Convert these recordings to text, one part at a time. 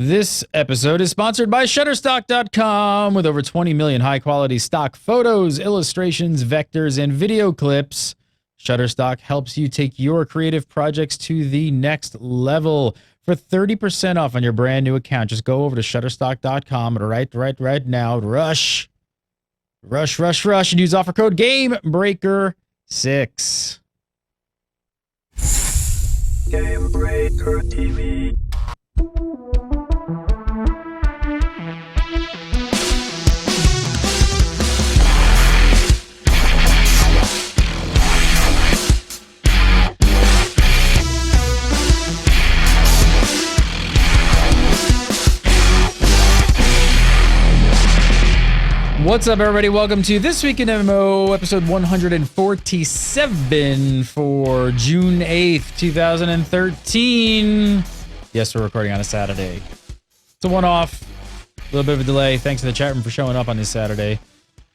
This episode is sponsored by Shutterstock.com. With over 20 million high-quality stock photos, illustrations, vectors, and video clips, Shutterstock helps you take your creative projects to the next level. For 30% off on your brand new account, just go over to Shutterstock.com right now. Rush, and use offer code GAMEBREAKER6. GameBreaker TV. What's up, everybody? Welcome to This Week in MMO, episode 147 for June 8th, 2013. Yes, we're recording on a Saturday. It's a one-off, a little bit of a delay. Thanks to the chat room for showing up on this Saturday. I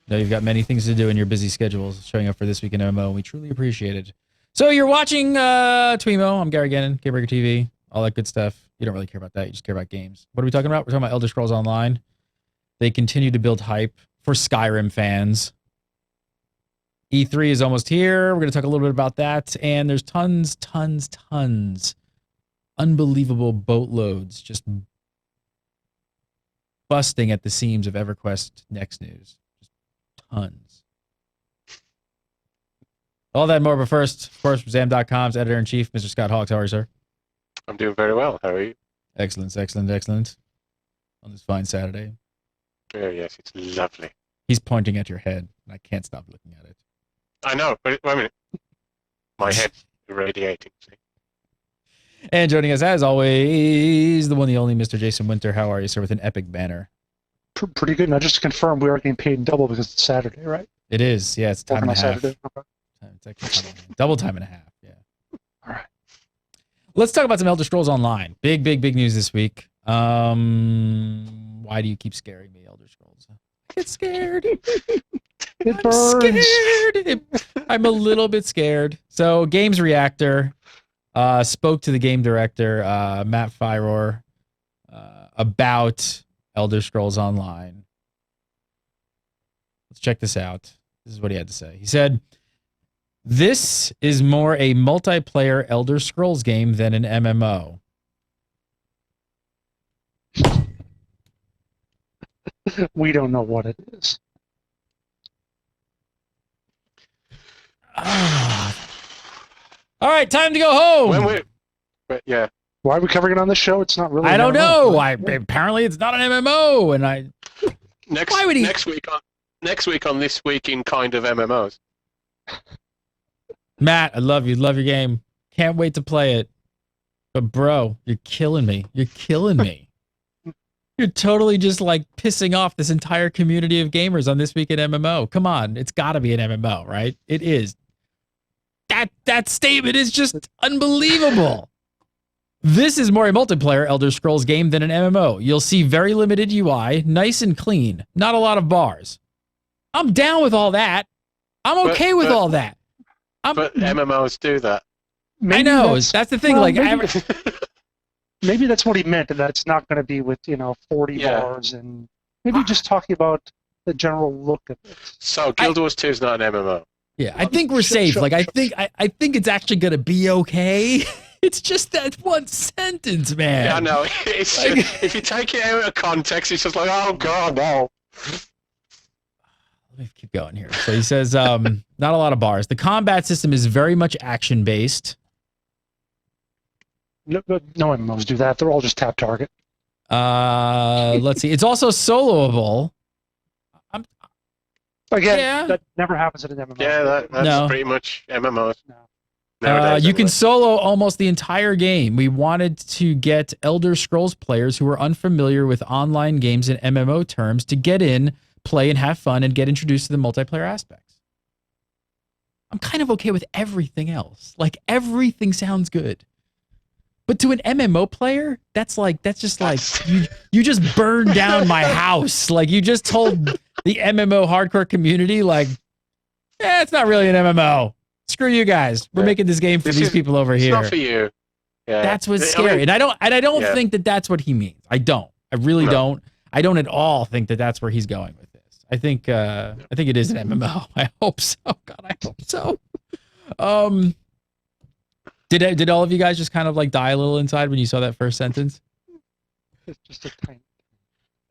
know you've got many things to do in your busy schedules, showing up for This Week in MMO, and we truly appreciate it. So you're watching TWIMMO. I'm Gary Gannon, GameBreaker TV, all that good stuff. You don't really care about that. You just care about games. What are we talking about? We're talking about Elder Scrolls Online. They continue to build hype for Skyrim fans. E3 is almost here. We're going to talk a little bit about that. And there's tons, unbelievable boatloads just busting at the seams of Everquest next news. Just tons. All that and more, but first, of course, from Zam.com's editor-in-chief, Mr. Scott Hawks. How are you, sir? I'm doing very well. How are you? Excellent. On this fine Saturday. Oh, yes, it's lovely. He's pointing at your head, and I can't stop looking at it. I know, but wait a minute. My head's radiating. See? And joining us, as always, the one, the only Mr. Jason Winter. How are you, sir, with an epic banner? Pretty good. Now, just to confirm, we are getting paid double because it's Saturday, right? It is. Yeah, it's time and a half. Saturday. Okay. It's actually double time and a half. Yeah. All right. Let's talk about some Elder Scrolls Online. Big news this week. Why do you keep scaring me, Elder Scrolls? I get scared. It burns. I'm a little bit scared. So, Games Reactor spoke to the game director, Matt Fyror, about Elder Scrolls Online. Let's check this out. This is what he had to say. He said, "This is more a multiplayer Elder Scrolls game than an MMO. We don't know what it is." All right, time to go home. Yeah. Why are we covering it on the show? It's not really. I don't know. Apparently, it's not an MMO, and next week on This Week in Kind of MMOs. Matt, I love you. Love your game. Can't wait to play it. But bro, you're killing me. You're totally just like pissing off this entire community of gamers on This Week in MMO. Come on, it's got to be an MMO, right? It is. That statement is just unbelievable. This is more a multiplayer Elder Scrolls game than an MMO. You'll see very limited UI, nice and clean, not a lot of bars. I'm down with all that. I'm okay with all that. But MMOs do that. I know. That's the thing. Well, maybe that's what he meant, and that it's not going to be with 40 bars, and maybe just talking about the general look of it. So Guild Wars 2 is not an MMO. Yeah, I think we're safe. I think it's actually going to be okay. It's just that one sentence, man. Yeah, I know. It's if you take it out of context, it's just like, oh god, no. Let me keep going here. So he says, not a lot of bars. The combat system is very much action-based. No MMOs do that. They're all just tap target. Let's see. It's also soloable. Again, that never happens in an MMO. Yeah, that's pretty much MMOs. No. You can solo almost the entire game. We wanted to get Elder Scrolls players who are unfamiliar with online games and MMO terms to get in, play, and have fun, and get introduced to the multiplayer aspects. I'm kind of okay with everything else. Like, everything sounds good. But to an MMO player, that's just like you just burned down my house. Like, you just told the MMO hardcore community, like, it's not really an MMO. Screw you guys. We're making this game for these people over here. It's not for you. That's what's scary. And I don't think that that's what he means. I don't. I really don't. I don't at all think that that's where he's going with this. I think it is an MMO. I hope so. God, I hope so. Did all of you guys just kind of like die a little inside when you saw that first sentence? It's just a tiny.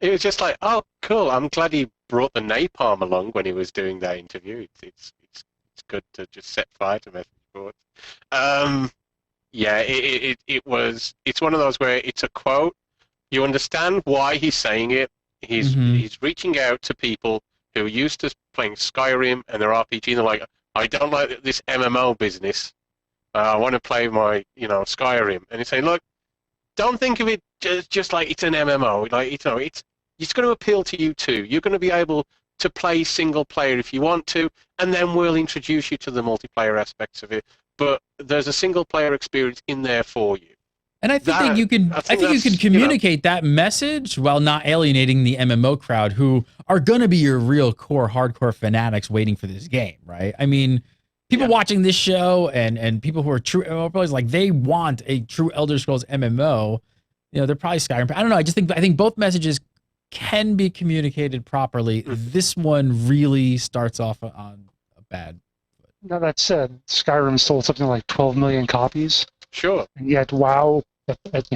It was just like, oh, cool. I'm glad he brought the napalm along when he was doing that interview. It's good to just set fire to message boards. It's one of those where it's a quote. You understand why he's saying it. He's reaching out to people who are used to playing Skyrim and their RPG, and they're like, I don't like this MMO business. I want to play my, Skyrim. And he's saying, look, don't think of it just like it's an MMO. Like, it's going to appeal to you too. You're going to be able to play single player if you want to, and then we'll introduce you to the multiplayer aspects of it. But there's a single player experience in there for you. And I think you can communicate that message while not alienating the MMO crowd, who are going to be your real core hardcore fanatics waiting for this game, right? I mean, people watching this show and people who are true MMO players, like, they want a true Elder Scrolls MMO. They're probably Skyrim. I don't know. I think both messages can be communicated properly. This one really starts off on a bad foot. Now, that said, Skyrim sold something like 12 million copies. Sure. And yet, WoW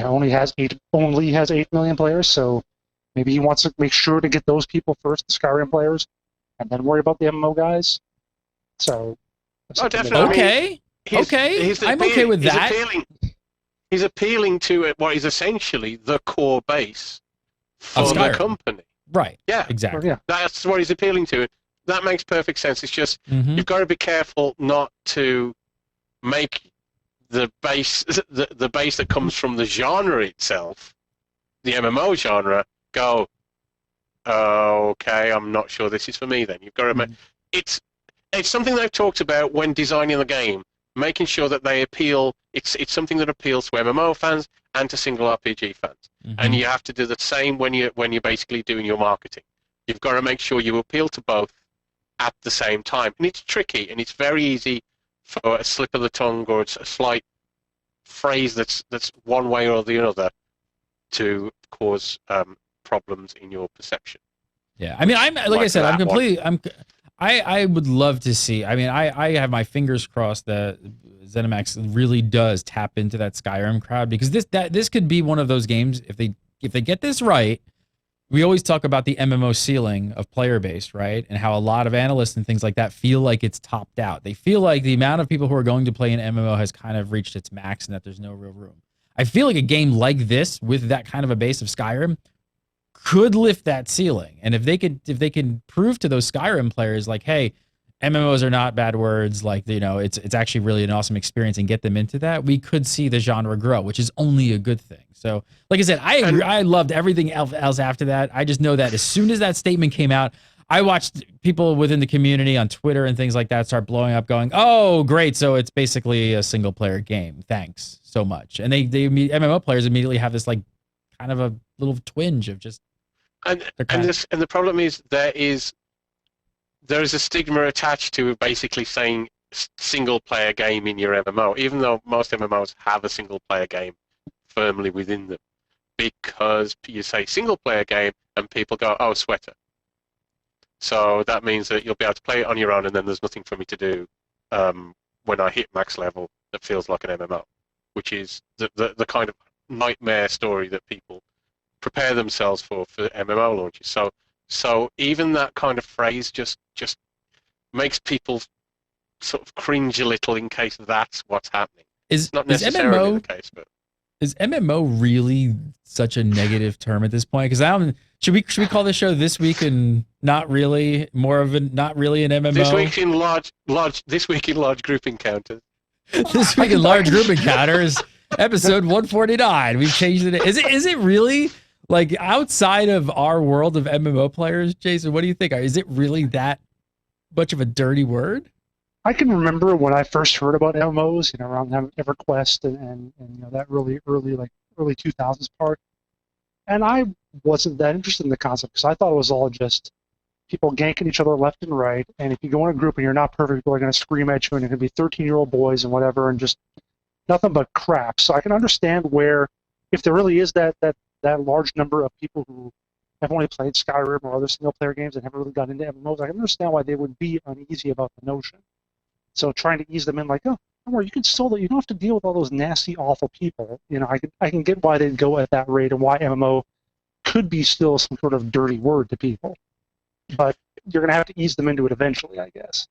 only has 8 million players, so maybe he wants to make sure to get those people first, the Skyrim players, and then worry about the MMO guys. So, definitely. Okay. I'm okay with that. He's appealing to what is essentially the core base for the company. Right. Yeah. Exactly. That's what he's appealing to. That makes perfect sense. It's just you've got to be careful not to make the base that comes from the genre itself, the MMO genre, go, okay, I'm not sure this is for me then. You've got to it's something they've talked about when designing the game, making sure that they appeal. It's something that appeals to MMO fans and to single RPG fans. And you have to do the same when you're basically doing your marketing. You've got to make sure you appeal to both at the same time. And it's tricky, and it's very easy for a slip of the tongue or a slight phrase that's one way or the other to cause problems in your perception. Yeah, I mean, I would love to see. I mean, I have my fingers crossed that ZeniMax really does tap into that Skyrim crowd, because this could be one of those games, if they get this right. We always talk about the MMO ceiling of player base, right? And how a lot of analysts and things like that feel like it's topped out. They feel like the amount of people who are going to play an MMO has kind of reached its max and that there's no real room. I feel like a game like this, with that kind of a base of Skyrim, could lift that ceiling. And if they can prove to those Skyrim players, like, hey, MMOs are not bad words, like, it's actually really an awesome experience, and get them into that, we could see the genre grow, which is only a good thing. So, like I said, I agree. I loved everything else after that. I just know that as soon as that statement came out, I watched people within the community on Twitter and things like that start blowing up, going, "Oh, great! So it's basically a single player game. Thanks so much." And MMO players immediately have this like kind of a little twinge of just. And the problem is there is a stigma attached to basically saying single player game in your MMO, even though most MMOs have a single player game firmly within them, because you say single player game and people go, oh, sweater. So that means that you'll be able to play it on your own, and then there's nothing for me to do when I hit max level that feels like an MMO, which is the kind of nightmare story that people prepare themselves for MMO launches. So even that kind of phrase just makes people sort of cringe a little in case that's what's happening. It's not necessarily the case, but is MMO really such a negative term at this point? Because should we call this show This Week in Not Really, more of a not really an MMO? This week in large group encounters. This week in large group encounters, episode 149. We've changed it. Is it really? Like, outside of our world of MMO players, Jason, what do you think? Is it really that much of a dirty word? I can remember when I first heard about MMOs, around Everquest and that early 2000s part, and I wasn't that interested in the concept because I thought it was all just people ganking each other left and right. And if you go in a group and you're not perfect, people are going to scream at you, and it can be 13-year-old boys and whatever, and just nothing but crap. So I can understand where, if there really is that large number of people who have only played Skyrim or other single-player games and haven't really gotten into MMOs, I can understand why they would be uneasy about the notion. So trying to ease them in, like, oh, don't worry, you can solo. You don't have to deal with all those nasty, awful people. You know, I can get why they'd go at that rate and why MMO could be still some sort of dirty word to people. But you're going to have to ease them into it eventually, I guess.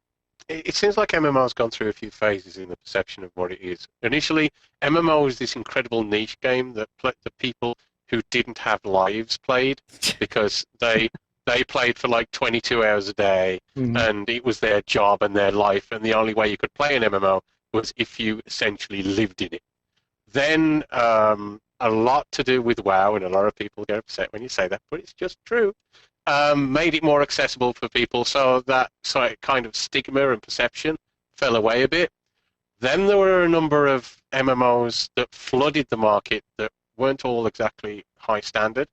It seems like MMO's gone through a few phases in the perception of what it is. Initially, MMO was this incredible niche game that the people who didn't have lives played because they played for like 22 hours a day, and it was their job and their life, and the only way you could play an MMO was if you essentially lived in it. Then a lot to do with WoW, and a lot of people get upset when you say that, but it's just true. Made it more accessible for people, so that kind of stigma and perception fell away a bit. Then there were a number of MMOs that flooded the market that weren't all exactly high standard,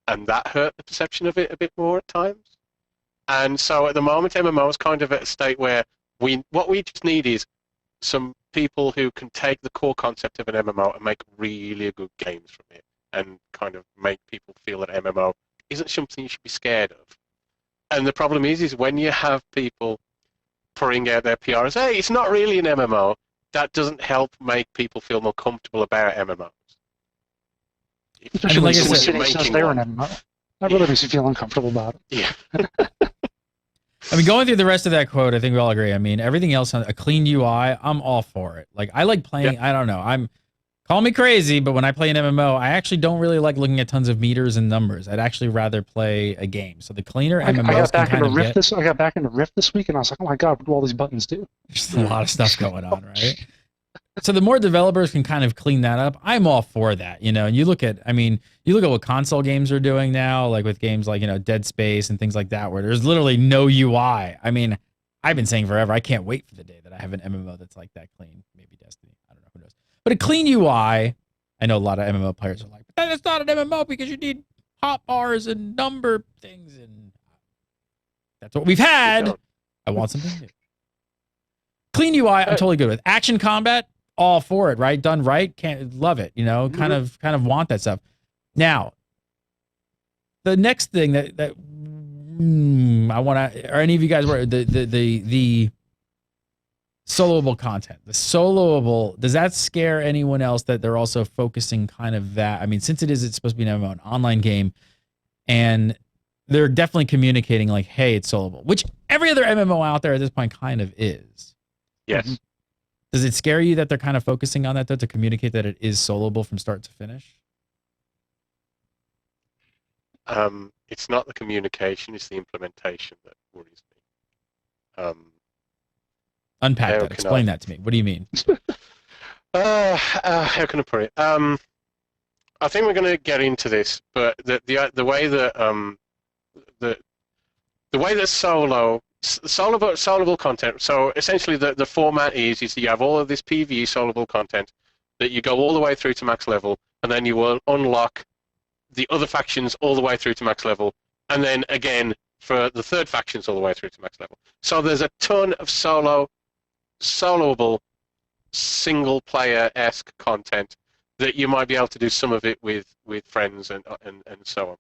and that hurt the perception of it a bit more at times. And so at the moment, MMO is kind of at a state where what we just need is some people who can take the core concept of an MMO and make really good games from it, and kind of make people feel that MMO isn't something you should be scared of. And the problem is when you have people putting out their PR as, hey, it's not really an MMO, that doesn't help make people feel more comfortable about MMOs. Especially like I when said, it says they're an MMO. That really makes you feel uncomfortable about it. Yeah. I mean, going through the rest of that quote, I think we all agree. I mean, everything else, a clean UI, I'm all for it. Like, I like playing, I don't know, call me crazy, but when I play an MMO, I actually don't really like looking at tons of meters and numbers. I'd actually rather play a game. So the cleaner MMOs can kind of get... I got back into Rift this week, and I was like, oh my god, what do all these buttons do? There's a lot of stuff going on, right? So the more developers can kind of clean that up, I'm all for that, you know. And you look at what console games are doing now, like with games like, you know, Dead Space and things like that, where there's literally no UI. I mean, I've been saying forever, I can't wait for the day that I have an MMO that's like that clean. Maybe Destiny, I don't know, who knows. But a clean UI, I know a lot of MMO players are like, but that's not an MMO because you need hot bars and number things, and that's what we've had. I want something new. Clean UI, I'm totally good with. Action combat, all for it, right? Done right, can't love it, you know, kind of want that stuff. Now, the next thing that I want to, are any of you guys were the soloable content, the soloable, does that scare anyone else that they're also focusing kind of that? I mean, since it's supposed to be an MMO, an online game, and they're definitely communicating like, hey, it's soloable, which every other MMO out there at this point kind of is. Yes. Does it scare you that they're kind of focusing on that, though, to communicate that it is soloable from start to finish? It's not the communication, it's the implementation that worries me. Unpack that. Explain that to me. What do you mean? How can I put it? I think we're going to get into this, but the way that the way that soloable content. So essentially, the format is you have all of this PvE soloable content that you go all the way through to max level, and then you will unlock the other factions all the way through to max level, and then again for the third factions all the way through to max level. So there's a ton of soloable, single-player-esque content that you might be able to do some of it with friends and so on.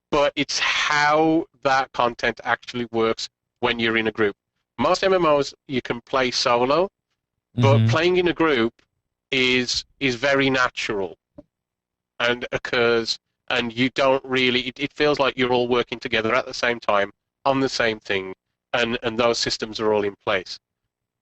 But it's how that content actually works when you're in a group. Most MMOs you can play solo, but playing in a group is very natural and occurs, and you don't really, it feels like you're all working together at the same time on the same thing, and those systems are all in place.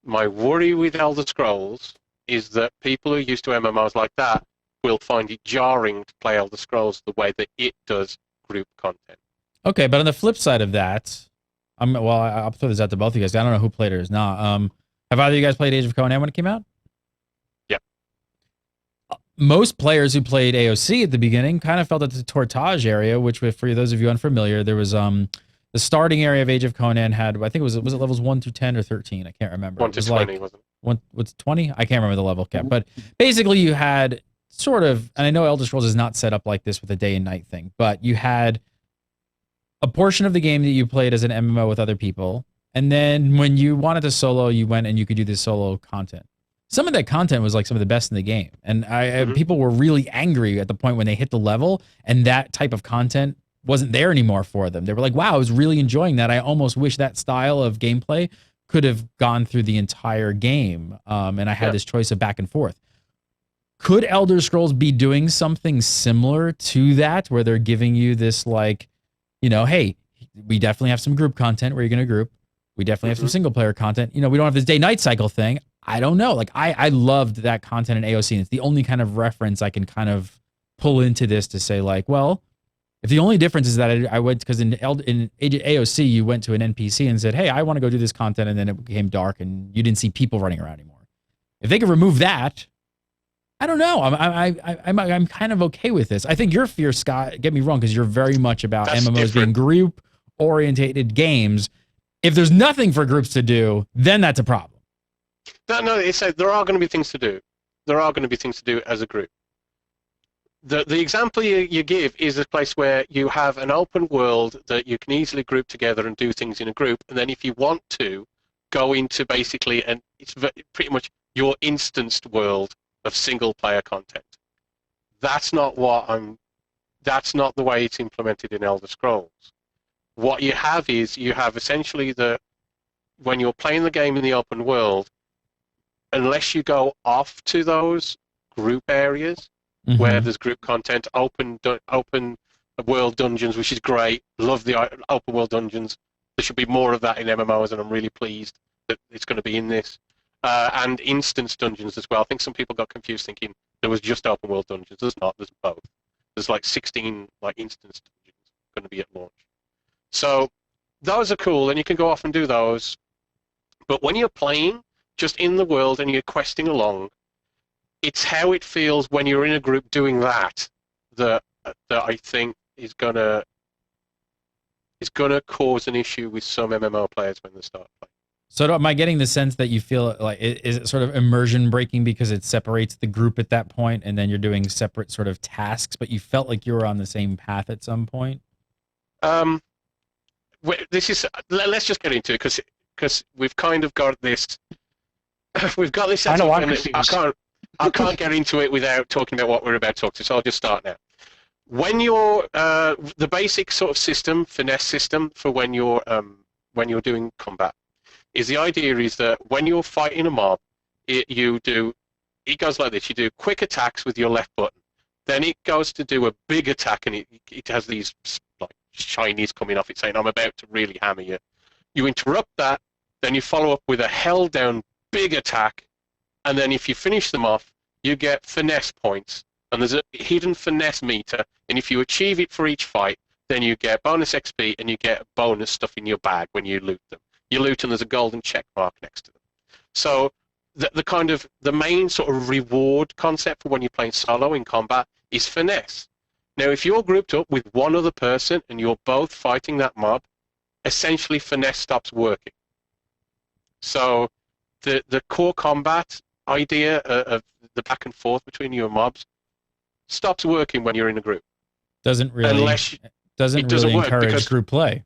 My worry with Elder Scrolls is that people who are used to MMOs like that will find it jarring to play Elder Scrolls the way that it does group content. Okay, but on the flip side of that, I'll throw this out to both of you guys. I don't know who played it or is not. Have either of you guys played Age of Conan when it came out? Yeah. Most players who played AOC at the beginning kind of felt that the Tortage area, which for those of you unfamiliar, there was the starting area of Age of Conan had, I think was it levels 1 through 10 or 13? I can't remember. 1 to 20, wasn't it? What's 20? I can't remember the level cap, but basically you had sort of, and I know Elder Scrolls is not set up like this with a day and night thing, but you had a portion of the game that you played as an MMO with other people, and then when you wanted to solo, you went and you could do this solo content. some of that content was like some of the best in the game. And Mhm. people were really angry at the point when they hit the level and that type of content wasn't there anymore for them. They were like, wow, I was really enjoying that. I almost wish that style of gameplay could have gone through the entire game. And I had this choice of back and forth. Could Elder Scrolls be doing something similar to that, where they're giving you this, like, you know, hey, we definitely have some group content where you're going to group. We definitely have some single player content. You know, we don't have this day-night cycle thing. I don't know. Like, I loved that content in AOC, and it's the only kind of reference I can kind of pull into this to say, like, well, if the only difference is that I went, because in AOC, you went to an NPC and said, hey, I want to go do this content, and then it became dark, and you didn't see people running around anymore. If they could remove that, I don't know. I'm kind of okay with this. I think your fear, Scott, get me wrong, because you're very much about That's MMOs different. being group-orientated games. If there's nothing for groups to do, then that's a problem. No, it's like there are going to be things to do. There are going to be things to do as a group. The example you give is a place where you have an open world that you can easily group together and do things in a group, and then if you want to, go into basically, and it's pretty much your instanced world of single player content. That's not that's not the way it's implemented in Elder Scrolls. What you have is, you have essentially when you're playing the game in the open world, unless you go off to those group areas where there's group content, open world dungeons, which is great. Love the open world dungeons. There should be more of that in MMOs, and I'm really pleased that it's going to be in this. And instance dungeons as well. I think some people got confused thinking there was just open world dungeons. There's not. There's both. There's like 16 like instance dungeons going to be at launch. So those are cool, and you can go off and do those. But when you're playing just in the world and you're questing along, it's how it feels when you're in a group doing that I think is gonna cause an issue with some MMO players when they start playing. So am I getting the sense that you feel like, is it sort of immersion breaking because it separates the group at that point, and then you're doing separate sort of tasks, but you felt like you were on the same path at some point? This is, let's just get into it, because we've kind of got this. We've got this. I know, I'm and confused. I can't get into it without talking about what we're about to talk to. So I'll just start now. When you're the basic sort of system, finesse system for when you're doing combat, is the idea is that when you're fighting a mob, it goes like this. You do quick attacks with your left button. Then it goes to do a big attack, and it has these like shinies coming off it saying, I'm about to really hammer you. You interrupt that, then you follow up with a held down big attack, and then if you finish them off, you get finesse points. And there's a hidden finesse meter, and if you achieve it for each fight, then you get bonus XP and you get bonus stuff in your bag when you loot them. You loot and there's a golden check mark next to them. So the main sort of reward concept for when you're playing solo in combat is finesse. Now, if you're grouped up with one other person and you're both fighting that mob, essentially finesse stops working. So the core combat idea of the back and forth between you and mobs stops working when you're in a group. Doesn't really work encourage because group play.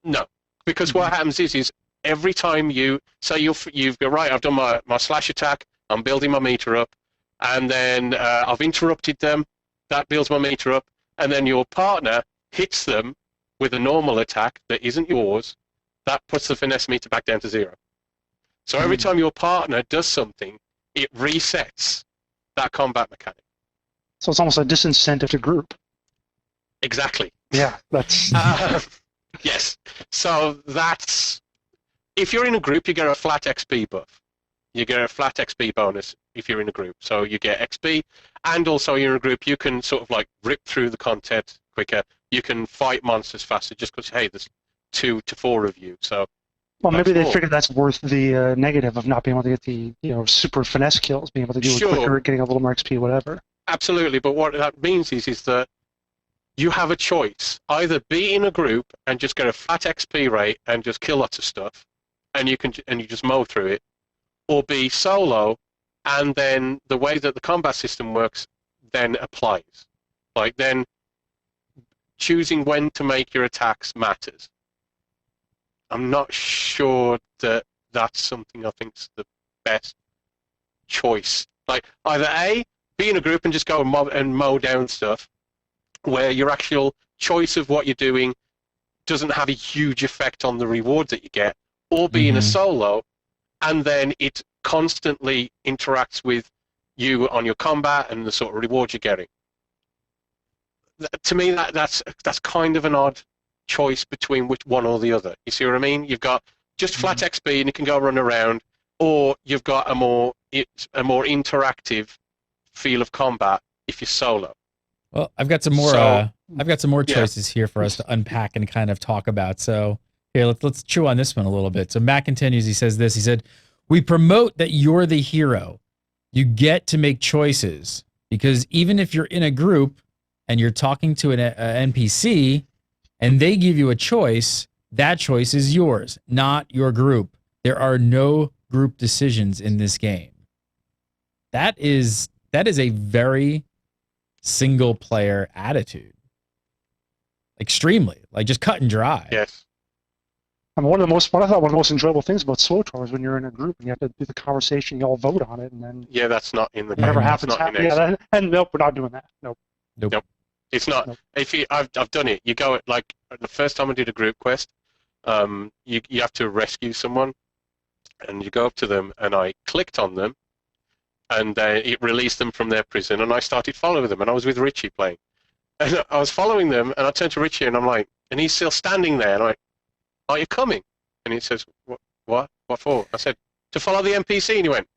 No, because what happens is every time you say you've got right, I've done my slash attack, I'm building my meter up, and then I've interrupted them, that builds my meter up, and then your partner hits them with a normal attack that isn't yours, that puts the finesse meter back down to 0. So every time your partner does something, it resets that combat mechanic. So it's almost a disincentive to group. Exactly. Yeah, that's... Yes. So that's... If you're in a group, you get a flat XP buff. You get a flat XP bonus if you're in a group. So you get XP, and also you're in a group, you can sort of like rip through the content quicker. You can fight monsters faster just because, hey, there's 2 to 4 of you. So Well, maybe they more. figured that's worth the negative of not being able to get the super finesse kills, being able to do it quicker, getting a little more XP, whatever. Absolutely, but what that means is that you have a choice. Either be in a group and just get a flat XP rate and just kill lots of stuff, and you just mow through it, or be solo, and then the way that the combat system works then applies. Like then choosing when to make your attacks matters. I'm not sure that that's something I think's the best choice. Like either A, be in a group and just go and mow down stuff, where your actual choice of what you're doing doesn't have a huge effect on the rewards that you get, or be in a solo, and then it constantly interacts with you on your combat and the sort of rewards you're getting. To me, that's kind of an odd choice between which one or the other. You see what I mean? You've got just flat XP and you can go run around, or you've got a more interactive feel of combat if you're solo. Well, I've got some more choices here for us to unpack and kind of talk about. So here, let's chew on this one a little bit. So Matt continues. He says this. He said, "We promote that you're the hero. You get to make choices, because even if you're in a group and you're talking to an NPC and they give you a choice, that choice is yours, not your group. There are no group decisions in this game." That is a very single player attitude. Extremely, like just cut and dry. Yes. I mean, what I thought one of the most enjoyable things about SWTOR is when you're in a group and you have to do the conversation, you all vote on it, and then that's not in the whatever game. happens. And nope, we're not doing that. Nope. It's not. Nope. I've done it. You go like the first time I did a group quest, you have to rescue someone, and you go up to them, and I clicked on them, and it released them from their prison, and I started following them, and I was with Richie playing, and I was following them, and I turned to Richie, and I'm like, and he's still standing there, and I'm like, "Are you coming?" And he says, "What for?" I said, "To follow the NPC," and he went,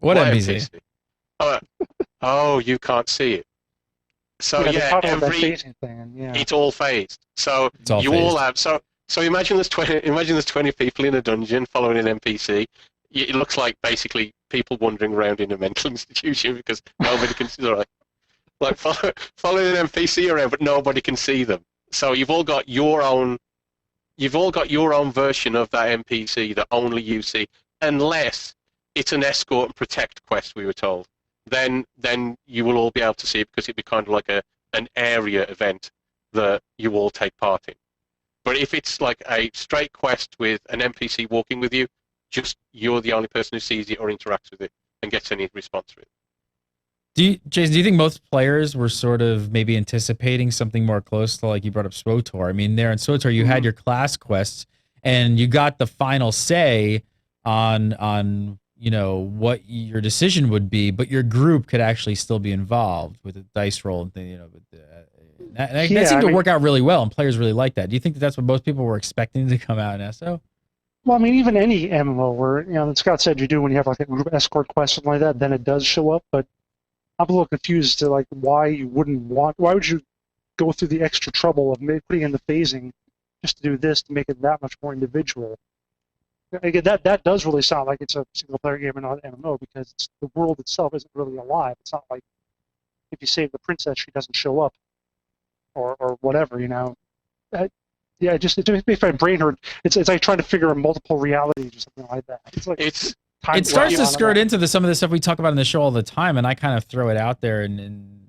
What NPC? I went, "Oh, you can't see it." So it's all phased. So all have so imagine there's 20 people in a dungeon following an NPC. It looks like basically people wandering around in a mental institution because nobody can see them. Like following an NPC around, but nobody can see them. So you've all got your own version of that NPC that only you see, unless it's an escort and protect quest. We were told. Then you will all be able to see it, because it'd be kind of like an area event that you all take part in. But if it's like a straight quest with an NPC walking with you, just you're the only person who sees it or interacts with it and gets any response to it. Jason, do you think most players were sort of maybe anticipating something more close to, like you brought up, SWTOR? I mean, there in SWTOR, you had your class quests, and you got the final say on what your decision would be, but your group could actually still be involved with a dice roll and thing, that seemed to work out really well, and players really like that. Do you think that's what most people were expecting to come out in SO? Well, I mean, even any MMO where, Scott said you do when you have like a group escort quest, something like that, then it does show up, but I'm a little confused to like why would you go through the extra trouble of putting in the phasing just to do this, to make it that much more individual? Again, that does really sound like it's a single-player game and not an MMO, because the world itself isn't really alive. It's not like if you save the princess, she doesn't show up, or whatever, It makes my brain hurt. It's like trying to figure out multiple realities or something like that. It's like it starts to skirt into some of the stuff we talk about in the show all the time, and I kind of throw it out there, and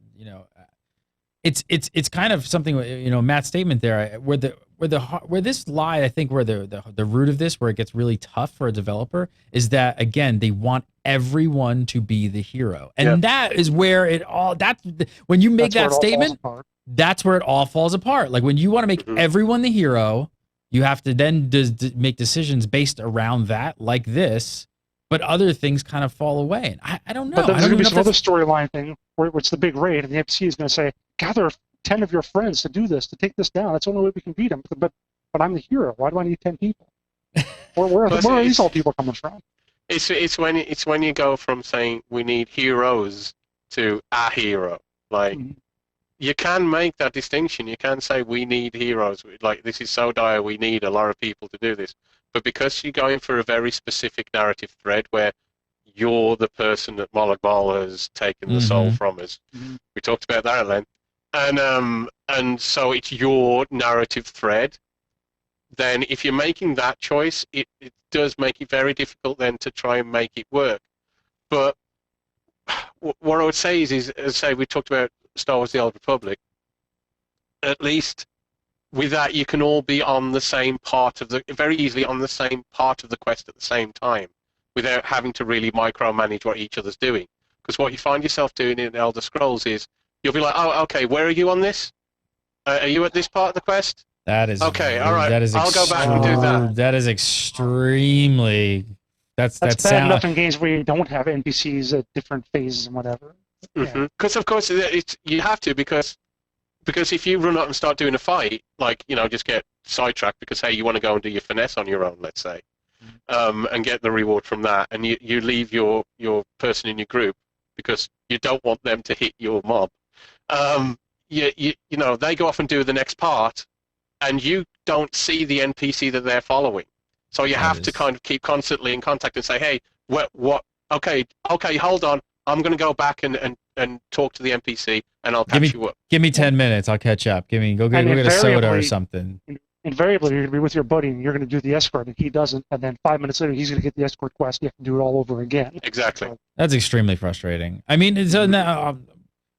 it's kind of something, Matt's statement there, where this lie, I think, where the root of this, where it gets really tough for a developer, is that, again, they want everyone to be the hero, and that is where when you make that statement, that's where it all falls apart. Like when you want to make everyone the hero, you have to then make decisions based around that, like this. But other things kind of fall away. And I don't know. But there's going to be some other storyline thing where it's the big raid, and the MC is going to say, gather 10 of your friends to do this, to take this down. That's the only way we can beat him. But I'm the hero. Why do I need 10 people? Where are these all people coming from? It's when you go from saying we need heroes to a hero. Like you can make that distinction. You can say we need heroes. Like this is so dire. We need a lot of people to do this. But because you're going for a very specific narrative thread where you're the person that Molag Bal has taken the soul from us, we talked about that at length, and so it's your narrative thread, then if you're making that choice, it does make it very difficult then to try and make it work. But what I would say is as say we talked about Star Wars: The Old Republic, at least with that, you can all be on the same part of very easily on the same part of the quest at the same time. without having to really micromanage what each other's doing. Because what you find yourself doing in Elder Scrolls is you'll be like, oh, okay, where are you on this? Are you at this part of the quest? That is okay. All right. That is I'll go back and do that. That is extremely. That's bad enough in games where you don't have NPCs at different phases and whatever. Because of course you have to because if you run up and start doing a fight, like just get sidetracked because hey, you want to go and do your finesse on your own, let's say, and get the reward from that, and you leave your person in your group because you don't want them to hit your mob. They go off and do the next part, and you don't see the NPC that they're following. So you have to kind of keep constantly in contact and say, hey, what? Okay, hold on. I'm going to go back and talk to the NPC, and I'll catch you up. Give me 10 minutes. I'll catch up. Go get a soda or something. Invariably, you're going to be with your buddy, and you're going to do the escort, and he doesn't, and then 5 minutes later, he's going to get the escort quest. You have to do it all over again. Exactly. So, that's extremely frustrating. I mean, now,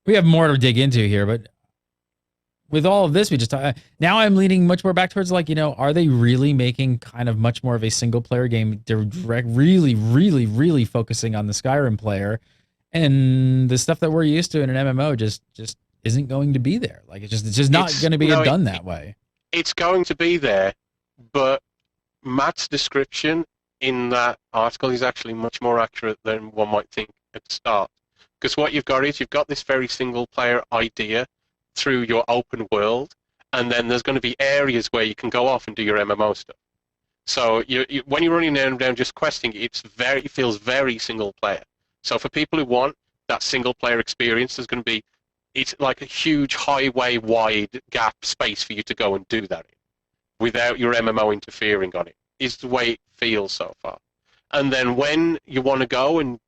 we have more to dig into here, but with all of this, now I'm leaning much more back towards are they really making kind of much more of a single player game? They're really, really, really focusing on the Skyrim player, and the stuff that we're used to in an MMO just isn't going to be there. Like it's just not going to be done that way. It's going to be there, but Matt's description in that article is actually much more accurate than one might think at the start. Because what you've got is you've got this very single player idea through your open world, and then there's going to be areas where you can go off and do your MMO stuff. So when you're running down just questing, it feels very single player. So for people who want that single player experience, it's like a huge highway wide gap space for you to go and do that in, without your MMO interfering on it, is the way it feels so far. And then when you want to go and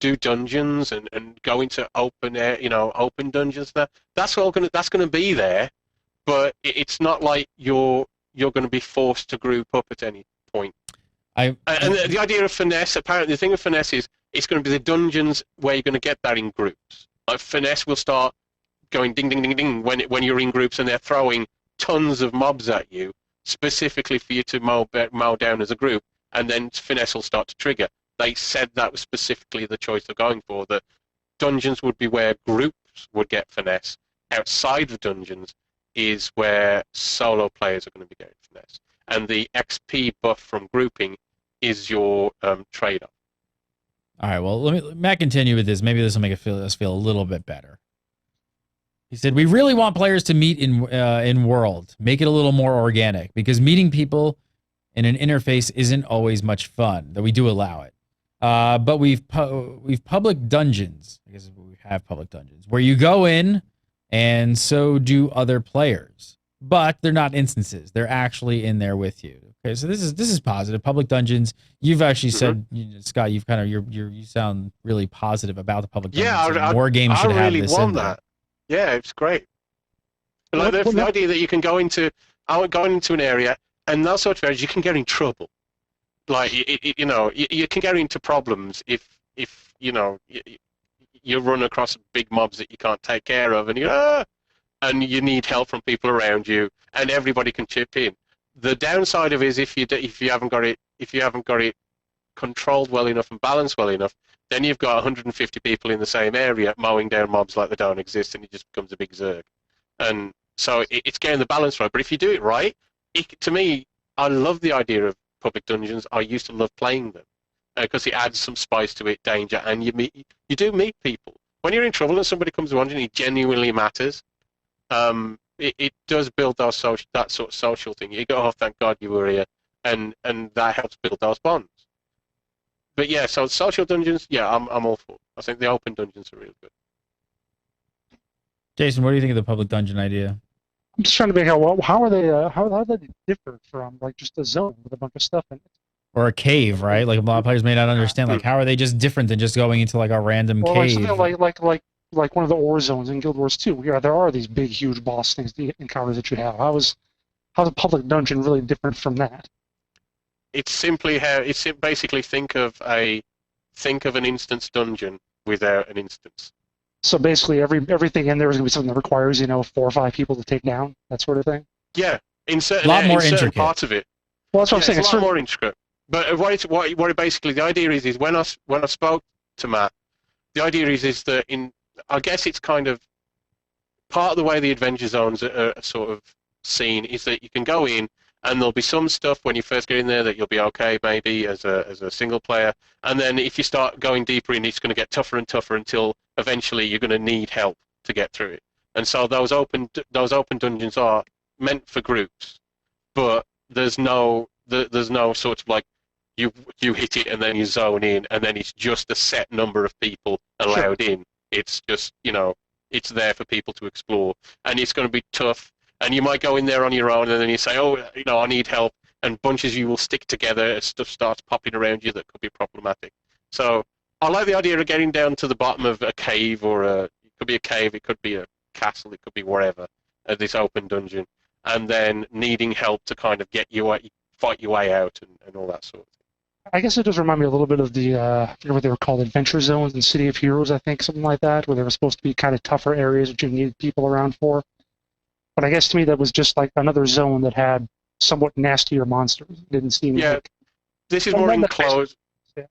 do dungeons and go into open air, open dungeons, that's going to be there, but it's not like you're going to be forced to group up at any point. And the idea of finesse, apparently the thing of finesse is it's going to be the dungeons where you're going to get that in groups. Like finesse will start going ding ding ding ding when you're in groups and they're throwing tons of mobs at you specifically for you to mow down as a group, and then finesse will start to trigger. They said that was specifically the choice they're going for, that dungeons would be where groups would get finesse. Outside of dungeons is where solo players are going to be getting finesse. And the XP buff from grouping is your trade-off. All right, well, Matt continue with this. Maybe this will make us feel a little bit better. He said, we really want players to meet in World. Make it a little more organic, because meeting people in an interface isn't always much fun, though we do allow it. But we've public dungeons. I guess we have public dungeons where you go in, and so do other players. But they're not instances; they're actually in there with you. Okay, so this is positive. Public dungeons. You've actually said, Scott, you've kind of you sound really positive about the public dungeons. Yeah, more games should have this in there. Yeah, it's great. Like the idea that you can go into an area, and those sorts of areas you can get in trouble. Like you can get into problems if you run across big mobs that you can't take care of, and you need help from people around you, and everybody can chip in. The downside of it is if you haven't got it controlled well enough and balanced well enough, then you've got 150 people in the same area mowing down mobs like they don't exist, and it just becomes a big zerg. And so it's getting the balance right. But if you do it right, to me, I love the idea of public dungeons. I used to love playing them because it adds some spice to it, danger, and you do meet people. When you're in trouble and somebody comes along and it genuinely matters, it does build that sort of social thing. You go, oh, thank God you were here, and that helps build those bonds. But yeah, so social dungeons, yeah, I'm all for. I think the open dungeons are really good. Jason, what do you think of the public dungeon idea? I'm just trying to make out how are they how do they differ from like just a zone with a bunch of stuff in it, or a cave, right? Like a lot of players may not understand. Like, how are they just different than just going into like a random or cave? Or something like one of the ore zones in Guild Wars 2. Yeah, there are these big, huge boss things, the encounters that you have. How's a public dungeon really different from that? It's basically think of an instance dungeon without an instance. So basically, everything in there is going to be something that requires 4 or 5 people to take down, that sort of thing. Yeah, in certain parts of it. Well, that's what I'm saying. It's a lot more intricate. But what it basically, the idea is when I spoke to Matt, the idea is that I guess it's kind of part of the way the adventure zones are sort of seen is that you can go in and there'll be some stuff when you first get in there that you'll be okay maybe as a single player, and then if you start going deeper in, it's going to get tougher and tougher until eventually you're going to need help to get through it. And so those open dungeons are meant for groups, but there's no sort of like you hit it and then you zone in and then it's just a set number of people allowed in. It's just, it's there for people to explore, and it's going to be tough. And you might go in there on your own, and then you say, "Oh, I need help," and bunches of you will stick together as stuff starts popping around you that could be problematic. So I like the idea of getting down to the bottom of a cave, it could be a cave, it could be a castle, it could be wherever, this open dungeon, and then needing help to kind of fight your way out and all that sort of thing. I guess it does remind me a little bit of the, I forget what they were called, Adventure Zones in City of Heroes, I think, something like that, where they were supposed to be kind of tougher areas that you needed people around for. But I guess to me that was just like another zone that had somewhat nastier monsters. It didn't seem like... This is more enclosed. Yeah.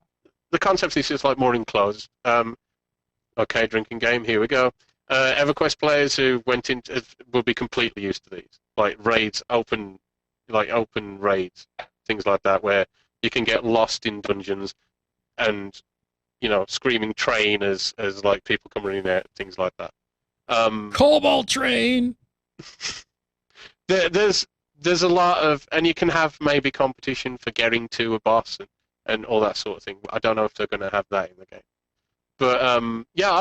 The concept is just like more enclosed. Okay, drinking game, here we go. Everquest players who went into will be completely used to these. Like raids, open raids, things like that, where you can get lost in dungeons and, screaming train as like people come running out, things like that. Cobalt train! There's a lot of, and you can have maybe competition for getting to a boss and all that sort of thing. I don't know if they're going to have that in the game, but I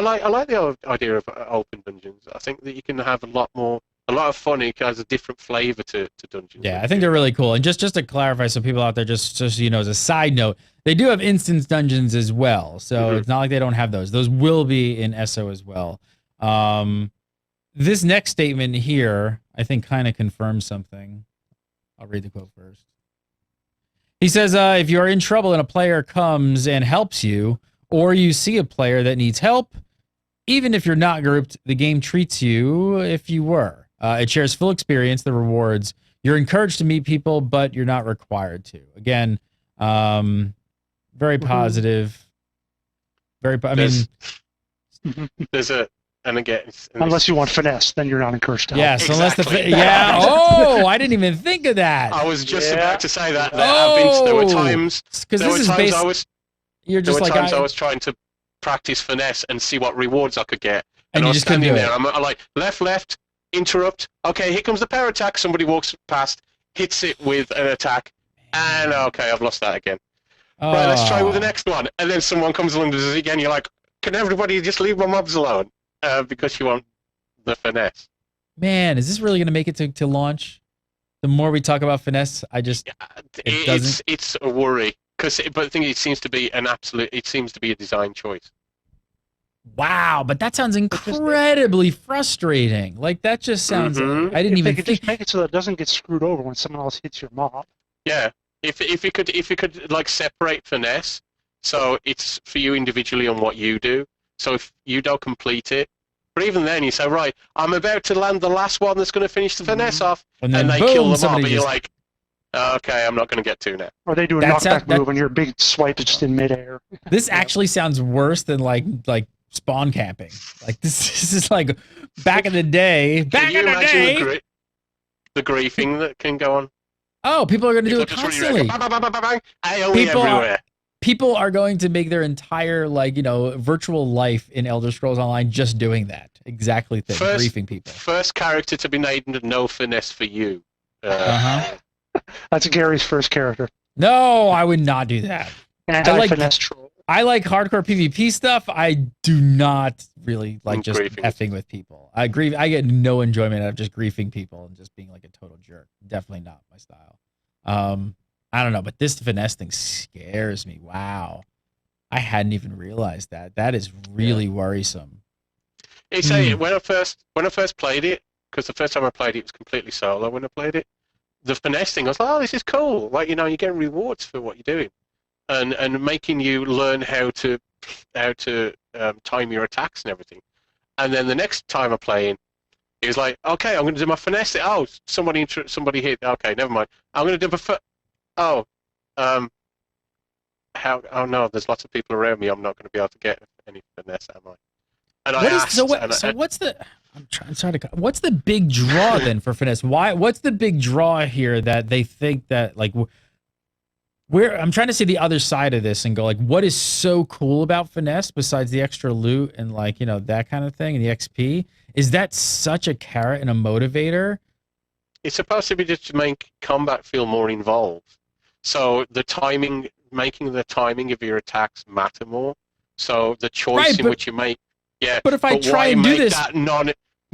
like the idea of open dungeons. I think that you can have a lot of fun. It has a different flavor to dungeons. Yeah, I think they're really cool. And just to clarify, so people out there, just so you know, as a side note, they do have instance dungeons as well. So it's not like they don't have those. Those will be in SO as well. This next statement here, I think, kind of confirms something. I'll read the quote first. He says, if you are in trouble and a player comes and helps you, or you see a player that needs help, even if you're not grouped, the game treats you if you were. It shares full experience, the rewards. You're encouraged to meet people, but you're not required to. Again, very positive. And again, unless you want finesse, then you're not encouraged to help. Yes, exactly. I didn't even think of that. I was just about to say that. There were times I was trying to practice finesse and see what rewards I could get, and I was standing there. I'm like left, interrupt. Okay, here comes the power attack. Somebody walks past, hits it with an attack, and okay, I've lost that again. Right, let's try with the next one, and then someone comes along and does it again. You're like, can everybody just leave my mobs alone? Because you want the finesse. Man, is this really going to make it to launch? The more we talk about finesse, it's a worry. But the thing is, it seems to be a design choice. Wow, but that sounds incredibly frustrating. Like, that just sounds... I didn't even think... Just make it so that it doesn't get screwed over when someone else hits your mob. Yeah, if you could like separate finesse, so it's for you individually on what you do. So if you don't complete it, but even then you say, right, I'm about to land the last one that's going to finish the finesse off, and they kill the mob, and you're like, okay, I'm not going to get to now. Or they do a knockback move, and your big swipe is just in midair. This actually sounds worse than like spawn camping. Like this is like back in the day. Can you imagine the griefing that can go on? Oh, people are going to do it constantly. People are going to make their entire virtual life in Elder Scrolls Online just doing that griefing people. First character to be named no finesse for you. That's Gary's first character. No, I would not do that. Anti-finesse troll. I like hardcore PvP stuff. I do not really like just effing with people. I get no enjoyment out of just griefing people and just being like a total jerk. Definitely not my style. I don't know, but this finesse thing scares me. Wow. I hadn't even realized that. That is really worrisome. It's when I first played it, because the first time I played it was completely solo when I played it, the finesse thing, I was like, oh, this is cool. Like, you're getting rewards for what you're doing. And making you learn how to time your attacks and everything. And then the next time I'm playing, it was like, okay, I'm going to do my finesse. Oh, somebody hit. Okay, never mind. I'm going to do how? Oh no, there's lots of people around me. I'm not going to be able to get any finesse, am I? And I What is asked, so? What, and so what's the? I'm trying to. What's the big draw then for finesse? Why? What's the big draw here that they think that like? Where I'm trying to see the other side of this and go like, what is so cool about finesse besides the extra loot and like that kind of thing and the XP? Is that such a carrot and a motivator? it's supposed to be just to make combat feel more involved. So the timing, making the timing of your attacks matter more. So the choice in which you make, yeah. But if I try and do this,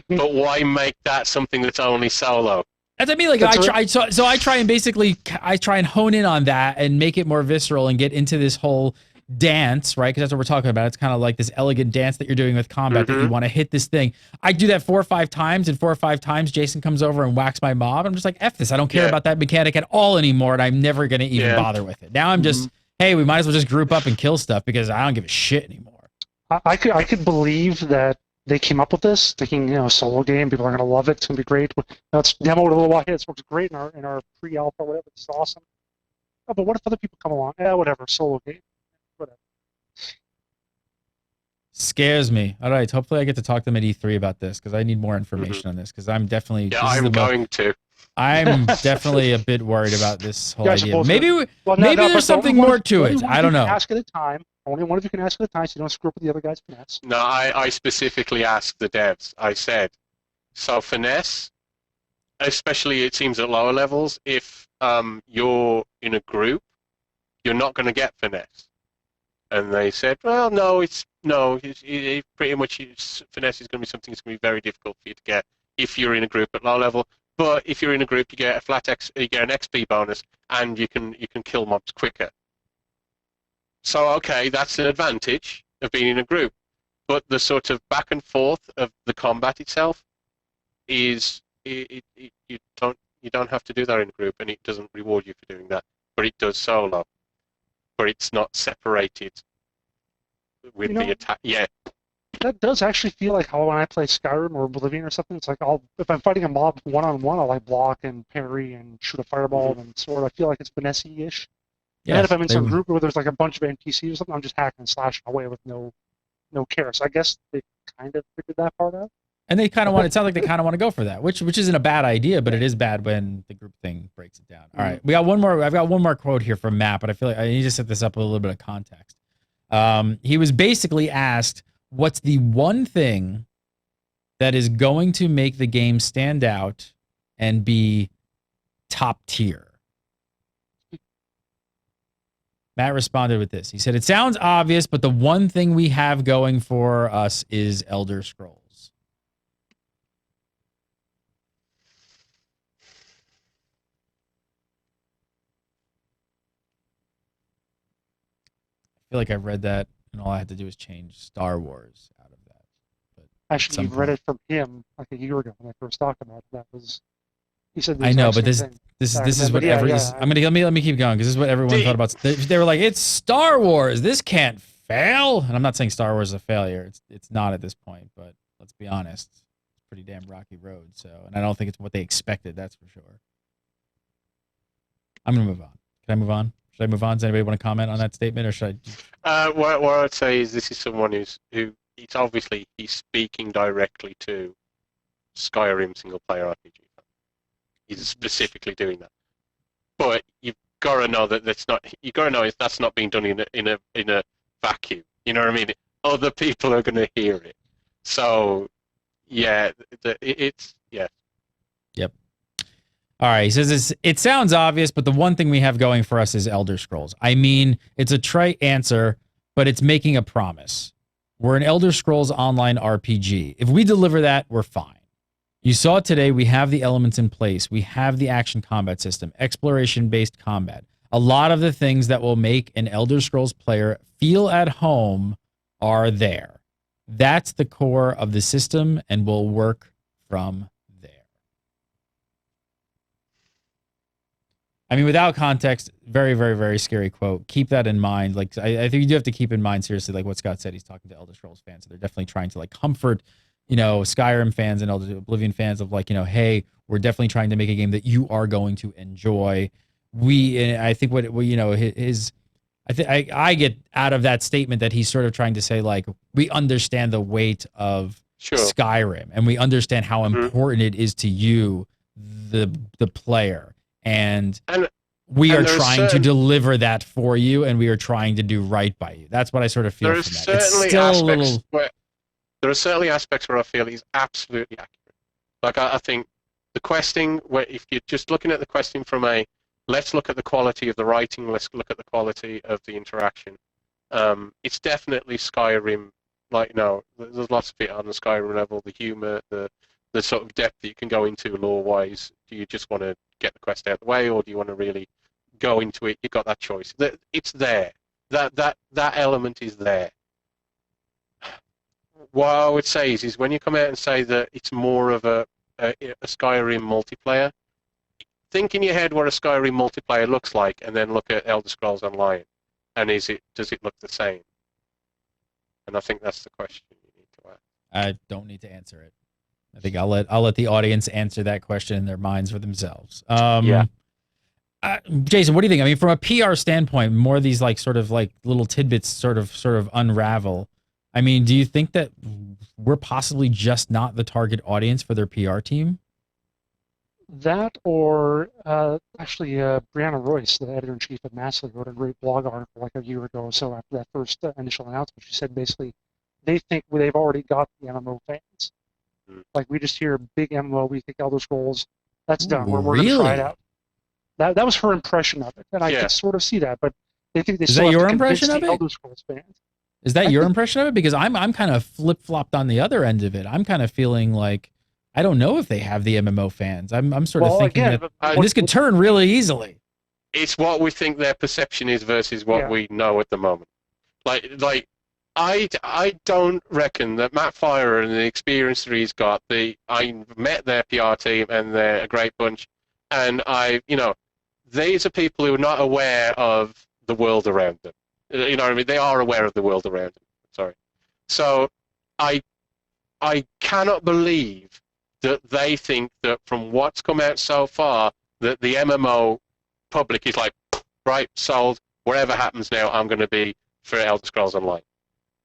but why make that something that's only solo? That's what I mean. Like I try and basically I hone in on that and make it more visceral and get into this whole dance, right? Because that's what we're talking about. It's kind of like this elegant dance that you're doing with combat that you want to hit this thing. I do that 4 or 5 times, and 4 or 5 times Jason comes over and whacks my mob. I'm just like, F this. I don't care about that mechanic at all anymore, and I'm never going to even bother with it. Now I'm just, hey, we might as well just group up and kill stuff because I don't give a shit anymore. I could believe that they came up with this, thinking, solo game, people are going to love it, it's going to be great. Let's demo it a little while here. This works great in our pre-alpha, whatever. This is awesome. Oh, but what if other people come along? Whatever, solo game. Whatever. Scares me. All right, hopefully I get to talk to them at E3 about this because I need more information on this because I'm definitely... Yeah, I'm going to. I'm definitely a bit worried about this whole idea. Maybe there's something more to it. I don't know. Ask at a time. Only one of you can ask at a time so you don't screw up with the other guy's finesse. No, I specifically asked the devs. I said, so finesse, especially it seems at lower levels, if you're in a group, you're not going to get finesse. And they said, well, no, it's pretty much finesse is going to be something that's going to be very difficult for you to get if you're in a group at low level. But if you're in a group, you get you get an XP bonus, and you can kill mobs quicker. So okay, that's an advantage of being in a group, but the sort of back and forth of the combat itself is you don't have to do that in a group, and it doesn't reward you for doing that. But it does solo. But it's not separated with the attack. Yeah. That does actually feel like how when I play Skyrim or Oblivion or something, it's like if I'm fighting a mob one-on-one, I'll like block and parry and shoot a fireball and sword. I feel like it's finesse-ish. Yeah, and if I'm in some group where there's like a bunch of NPCs or something, I'm just hacking and slashing away with no care. So I guess they kind of figured that part out. And they kind of want. It sounds like they kind of want to go for that, which isn't a bad idea, but it is bad when the group thing breaks it down. All right, we got one more. I've got one more quote here from Matt, but I feel like I need to set this up with a little bit of context. He was basically asked, "What's the one thing that is going to make the game stand out and be top tier?" Matt responded with this. He said, "It sounds obvious, but the one thing we have going for us is Elder Scrolls." I feel like I read that, and all I had to do was change Star Wars out of that. But actually, you read it from him like a year ago when I first talked about it. That was he said. I know, but this is what let me keep going because this is what everyone thought about. They were like, "It's Star Wars. This can't fail." And I'm not saying Star Wars is a failure. It's not at this point, but let's be honest, it's a pretty damn rocky road. So, and I don't think it's what they expected. That's for sure. I'm gonna move on. Can I move on? Should I move on? Does anybody want to comment on that statement, or should I? What I'd say is this is someone who it's obviously he's speaking directly to Skyrim single player RPG. He's specifically doing that, but you've got to know that that's not. You got to know that's not being done in a vacuum. You know what I mean? Other people are going to hear it. So, yeah, it's yeah. Yep. All right. He says it sounds obvious, but the one thing we have going for us is Elder Scrolls. I mean, it's a trite answer, but it's making a promise. We're an Elder Scrolls Online RPG. If we deliver that, we're fine. You saw today we have the elements in place. We have the action combat system, exploration-based combat. A lot of the things that will make an Elder Scrolls player feel at home are there. That's the core of the system and will work from there. I mean, without context, very, very, very scary quote. Keep that in mind. Like, I think you do have to keep in mind, seriously, like what Scott said. He's talking to Elder Scrolls fans, so they're definitely trying to, like, comfort Skyrim fans and Oblivion fans of like, hey, we're definitely trying to make a game that you are going to enjoy. I think his I get out of that statement that he's sort of trying to say, like, we understand the weight of Skyrim, and we understand how important it is to you, the player, and we are trying to deliver that for you, and we are trying to do right by you. That's what I sort of feel from that. It's still a little. There are certainly aspects where I feel he's absolutely accurate. Like I think the questing, where if you're just looking at the questing from let's look at the quality of the writing, let's look at the quality of the interaction. It's definitely Skyrim. Like, no, there's lots of it on the Skyrim level, the humor, the sort of depth that you can go into lore-wise. Do you just want to get the quest out of the way, or do you want to really go into it? You've got that choice. It's there. That element is there. What I would say is when you come out and say that it's more of a Skyrim multiplayer, think in your head what a Skyrim multiplayer looks like, and then look at Elder Scrolls Online, and does it look the same? And I think that's the question you need to ask. I don't need to answer it. I think I'll let the audience answer that question in their minds for themselves. Yeah. Jason, what do you think? I mean, from a PR standpoint, more of these like sort of like little tidbits sort of unravel. I mean, do you think that we're possibly just not the target audience for their PR team? That or actually Brianna Royce, the editor-in-chief of Massively, wrote a great blog article like a year ago or so after that first initial announcement. She said basically they think they've already got the MMO fans. Like, we just hear big MMO, we think Elder Scrolls, that's done. We're going to try it out. That was her impression of it, and I could sort of see that, but they think they still have to convince the Elder Scrolls fans. Is that your impression of it? Because I'm kind of flip-flopped on the other end of it. I'm kind of feeling like I don't know if they have the MMO fans. I'm sort of thinking that this could turn really easily. It's what we think their perception is versus what we know at the moment. Like I don't reckon that Matt Fire and the experience that he's got. I met their PR team and they're a great bunch, and these are people who are not aware of the world around them. You know what I mean? They are aware of the world around them. Sorry. So I cannot believe that they think that from what's come out so far that the MMO public is like, right, sold, whatever happens now, I'm going to be for Elder Scrolls Online.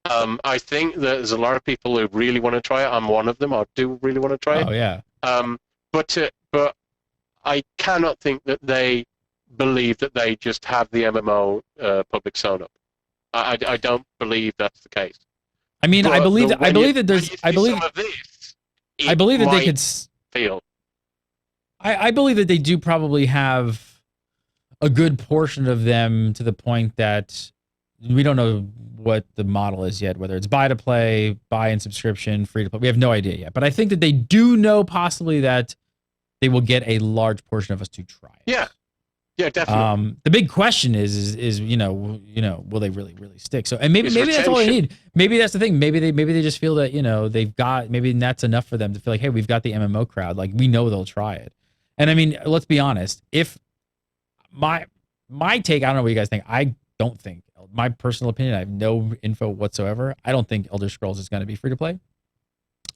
I think that there's a lot of people who really want to try it. I'm one of them. I do really want to try it. Oh, yeah. But I cannot think that they believe that they just have the MMO public sewn up. I don't believe that's the case. I mean, I believe that they could feel. I believe that they do probably have a good portion of them, to the point that we don't know what the model is yet, whether it's buy to play, buy in subscription, free to play. We have no idea yet. But I think that they do know possibly that they will get a large portion of us to try it. Yeah. Yeah, definitely. The big question is will they really stick? So, and maybe that's all they need. Maybe that's the thing. Maybe they just feel that they've got, maybe that's enough for them to feel like, hey, we've got the MMO crowd. Like, we know they'll try it. And I mean, let's be honest. If my take, I don't know what you guys think. I don't think, my personal opinion, I have no info whatsoever. I don't think Elder Scrolls is going to be free to play.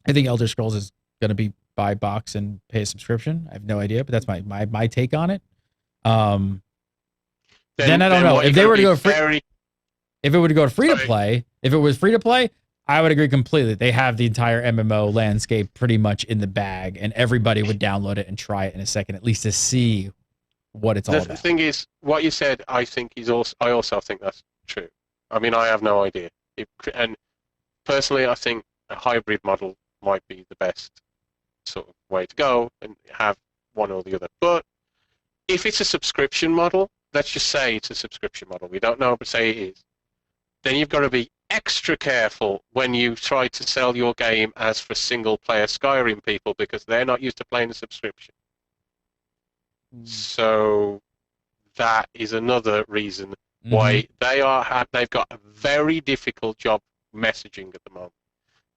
I think Elder Scrolls is going to be buy box and pay a subscription. I have no idea, but that's my take on it. Then I don't know if they were to go free. If it were to go free to play, if it was free to play, I would agree completely. They have the entire MMO landscape pretty much in the bag, and everybody would download it and try it in a second, at least to see what it's all about. The thing is, what you said, I also think that's true. I mean, I have no idea. And personally, I think a hybrid model might be the best sort of way to go, and have one or the other. But if it's a subscription model, let's just say it's a subscription model. We don't know, but say it is. Then you've got to be extra careful when you try to sell your game as for single-player Skyrim people, because they're not used to playing a subscription. So that is another reason why they've got a very difficult job messaging at the moment.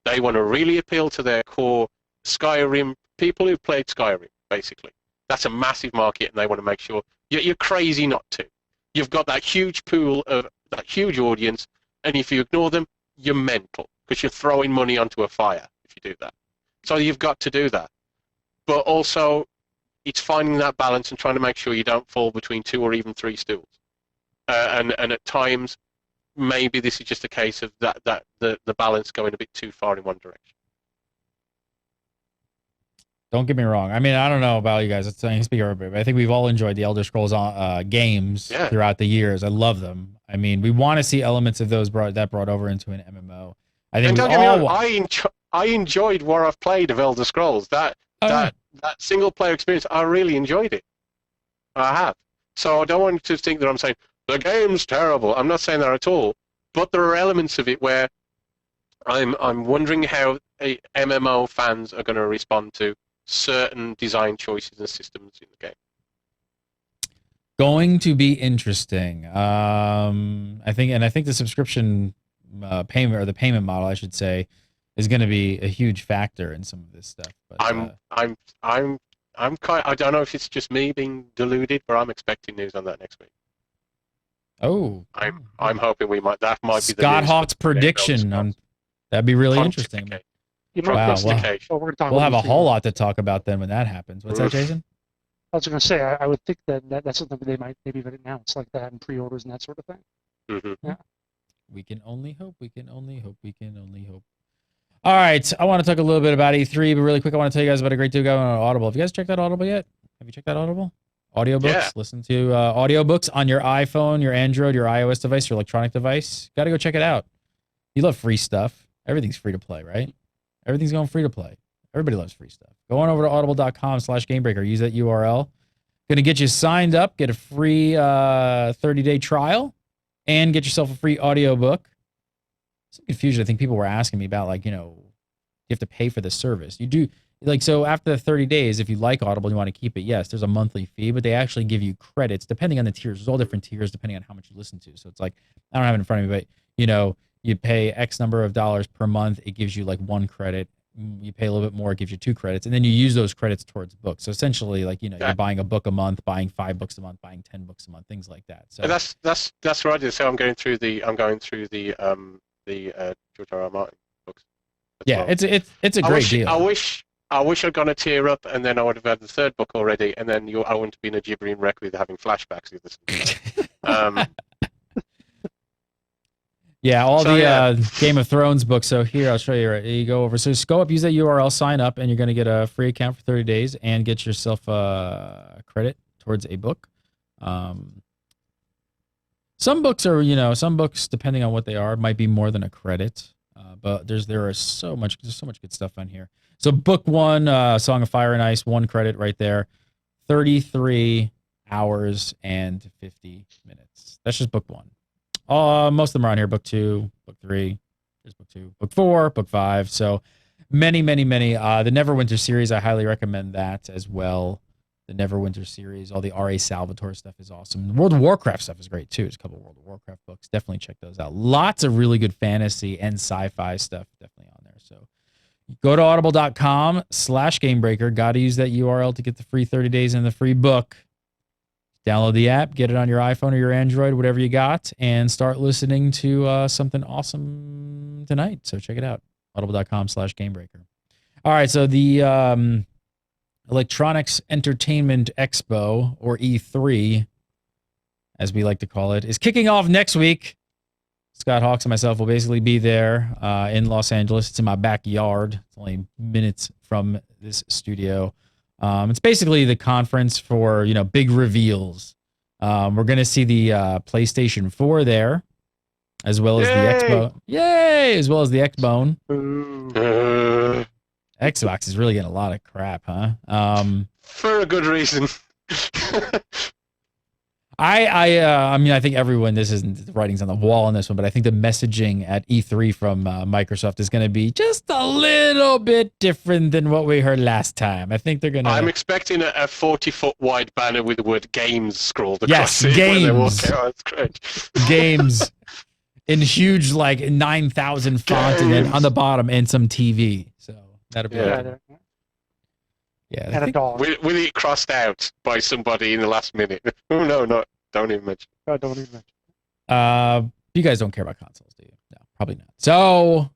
They want to really appeal to their core Skyrim people who've played Skyrim, basically. That's a massive market, and they want to make sure you're crazy not to. You've got that huge pool of that huge audience, and if you ignore them, you're mental, because you're throwing money onto a fire if you do that. So you've got to do that. But also, it's finding that balance and trying to make sure you don't fall between two or even three stools. and at times maybe this is just a case of the balance going a bit too far in one direction. Don't get me wrong. I mean, I don't know about you guys. I can speak for everybody, but I think we've all enjoyed the Elder Scrolls games throughout the years. I love them. I mean, we want to see elements of those brought over into an MMO. I think and don't get me wrong, I enjoyed what I've played of Elder Scrolls. That single player experience, I really enjoyed it. I have. So I don't want you to think that I'm saying the game's terrible. I'm not saying that at all. But there are elements of it where I'm wondering how MMO fans are going to respond to certain design choices and systems in the game. Going to be interesting. I think the subscription payment, or the payment model, I should say, is going to be a huge factor in some of this stuff. But I'm I don't know if it's just me being deluded, but I'm expecting news on that next week. Oh, I'm hoping that might be Scott Hawk's prediction on. That'd be really interesting. Wow, we'll have a whole lot to talk about then when that happens. What's that, Jason? I was going to say, I would think that's something they might maybe announce like that in pre-orders and that sort of thing. Mm-hmm. Yeah. We can only hope. We can only hope. We can only hope. All right, I want to talk a little bit about E3, but really quick, I want to tell you guys about a great deal going on Audible. Have you guys checked out Audible yet? Have you checked out Audible? Audiobooks? Yeah. Listen to audiobooks on your iPhone, your Android, your iOS device, your electronic device. Got to go check it out. You love free stuff. Everything's free to play, right? Everything's going free to play. Everybody loves free stuff. Go on over to audible.com/gamebreaker. Use that URL. Going to get you signed up, get a free 30-day trial, and get yourself a free audiobook. Some confusion. I think people were asking me about, like, you have to pay for the service. You do, like, so after the 30 days, if you like Audible and you want to keep it, yes, there's a monthly fee, but they actually give you credits depending on the tiers. There's all different tiers depending on how much you listen to. So it's like, I don't have it in front of me, but, you pay X number of dollars per month. It gives you like 1 credit. You pay a little bit more, it gives you 2 credits. And then you use those credits towards books. So essentially, like, you're buying a book a month, buying 5 books a month, buying 10 books a month, things like that. So that's what I did. So I'm going through the George R. R. Martin books. Yeah, well. It's a great deal. I wish I'd gone a tier up, and then I would have had the 3rd book already, and then I wouldn't have been a gibbering wreck with having flashbacks. Yeah, all Game of Thrones books. So here, I'll show you. Right, you go over. So just go up, use that URL, sign up, and you're going to get a free account for 30 days and get yourself a credit towards a book. Some books are, some books, depending on what they are, might be more than a credit. But there's so much good stuff on here. So book 1, Song of Fire and Ice, 1 credit right there, 33 hours and 50 minutes. That's just book 1. Most of them are on here. Book 2, book 3, there's book 2, book 4, book 5. So many. The Neverwinter series, I highly recommend that as well. The Neverwinter series, all the R.A. Salvatore stuff is awesome. The World of Warcraft stuff is great too. There's a couple of World of Warcraft books. Definitely check those out. Lots of really good fantasy and sci-fi stuff definitely on there. So go to audible.com/gamebreaker. Got to use that URL to get the free 30 days and the free book. Download the app, get it on your iPhone or your Android, whatever you got, and start listening to something awesome tonight. So check it out, audible.com/gamebreaker. All right, so the Electronics Entertainment Expo, or E3, as we like to call it, is kicking off next week. Scott Hawks and myself will basically be there in Los Angeles. It's in my backyard. It's only minutes from this studio. It's basically the conference for, big reveals. We're going to see the PlayStation 4 there, as well as the Xbox. Yay! As well as the Xbone. Xbox is really getting a lot of crap, huh? For a good reason. I think everyone, this isn't the writing's on the wall on this one, but I think the messaging at E3 from Microsoft is going to be just a little bit different than what we heard last time. I think they're going to... I'm expecting a 40-foot wide banner with the word games scrolled across it. Yes, games. Oh, that's great. Games in huge, 9,000 font, and then on the bottom, and some TV. So that'll be and a dog. With it crossed out by somebody in the last minute. Oh, no, don't even mention. Don't even mention. You guys don't care about consoles, do you? No, probably not. So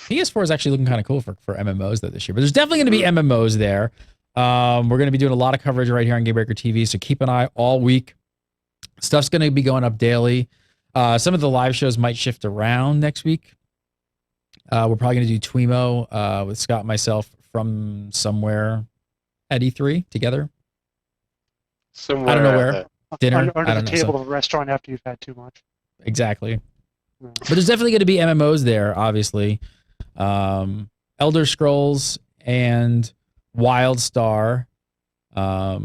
PS4 is actually looking kind of cool for MMOs though this year, but there's definitely going to be MMOs there. We're going to be doing a lot of coverage right here on Gamebreaker TV, so keep an eye all week Stuff's going to be going up daily. Some of the live shows might shift around next week. We're probably going to do TWIMMO with Scott and myself from somewhere at E3 together. Somewhere I don't know out where. there. Dinner. Under I the don't know. table So, of a restaurant after you've had too much. exactly. Yeah. But there's definitely going to be MMOs there, obviously. Elder Scrolls and WildStar. I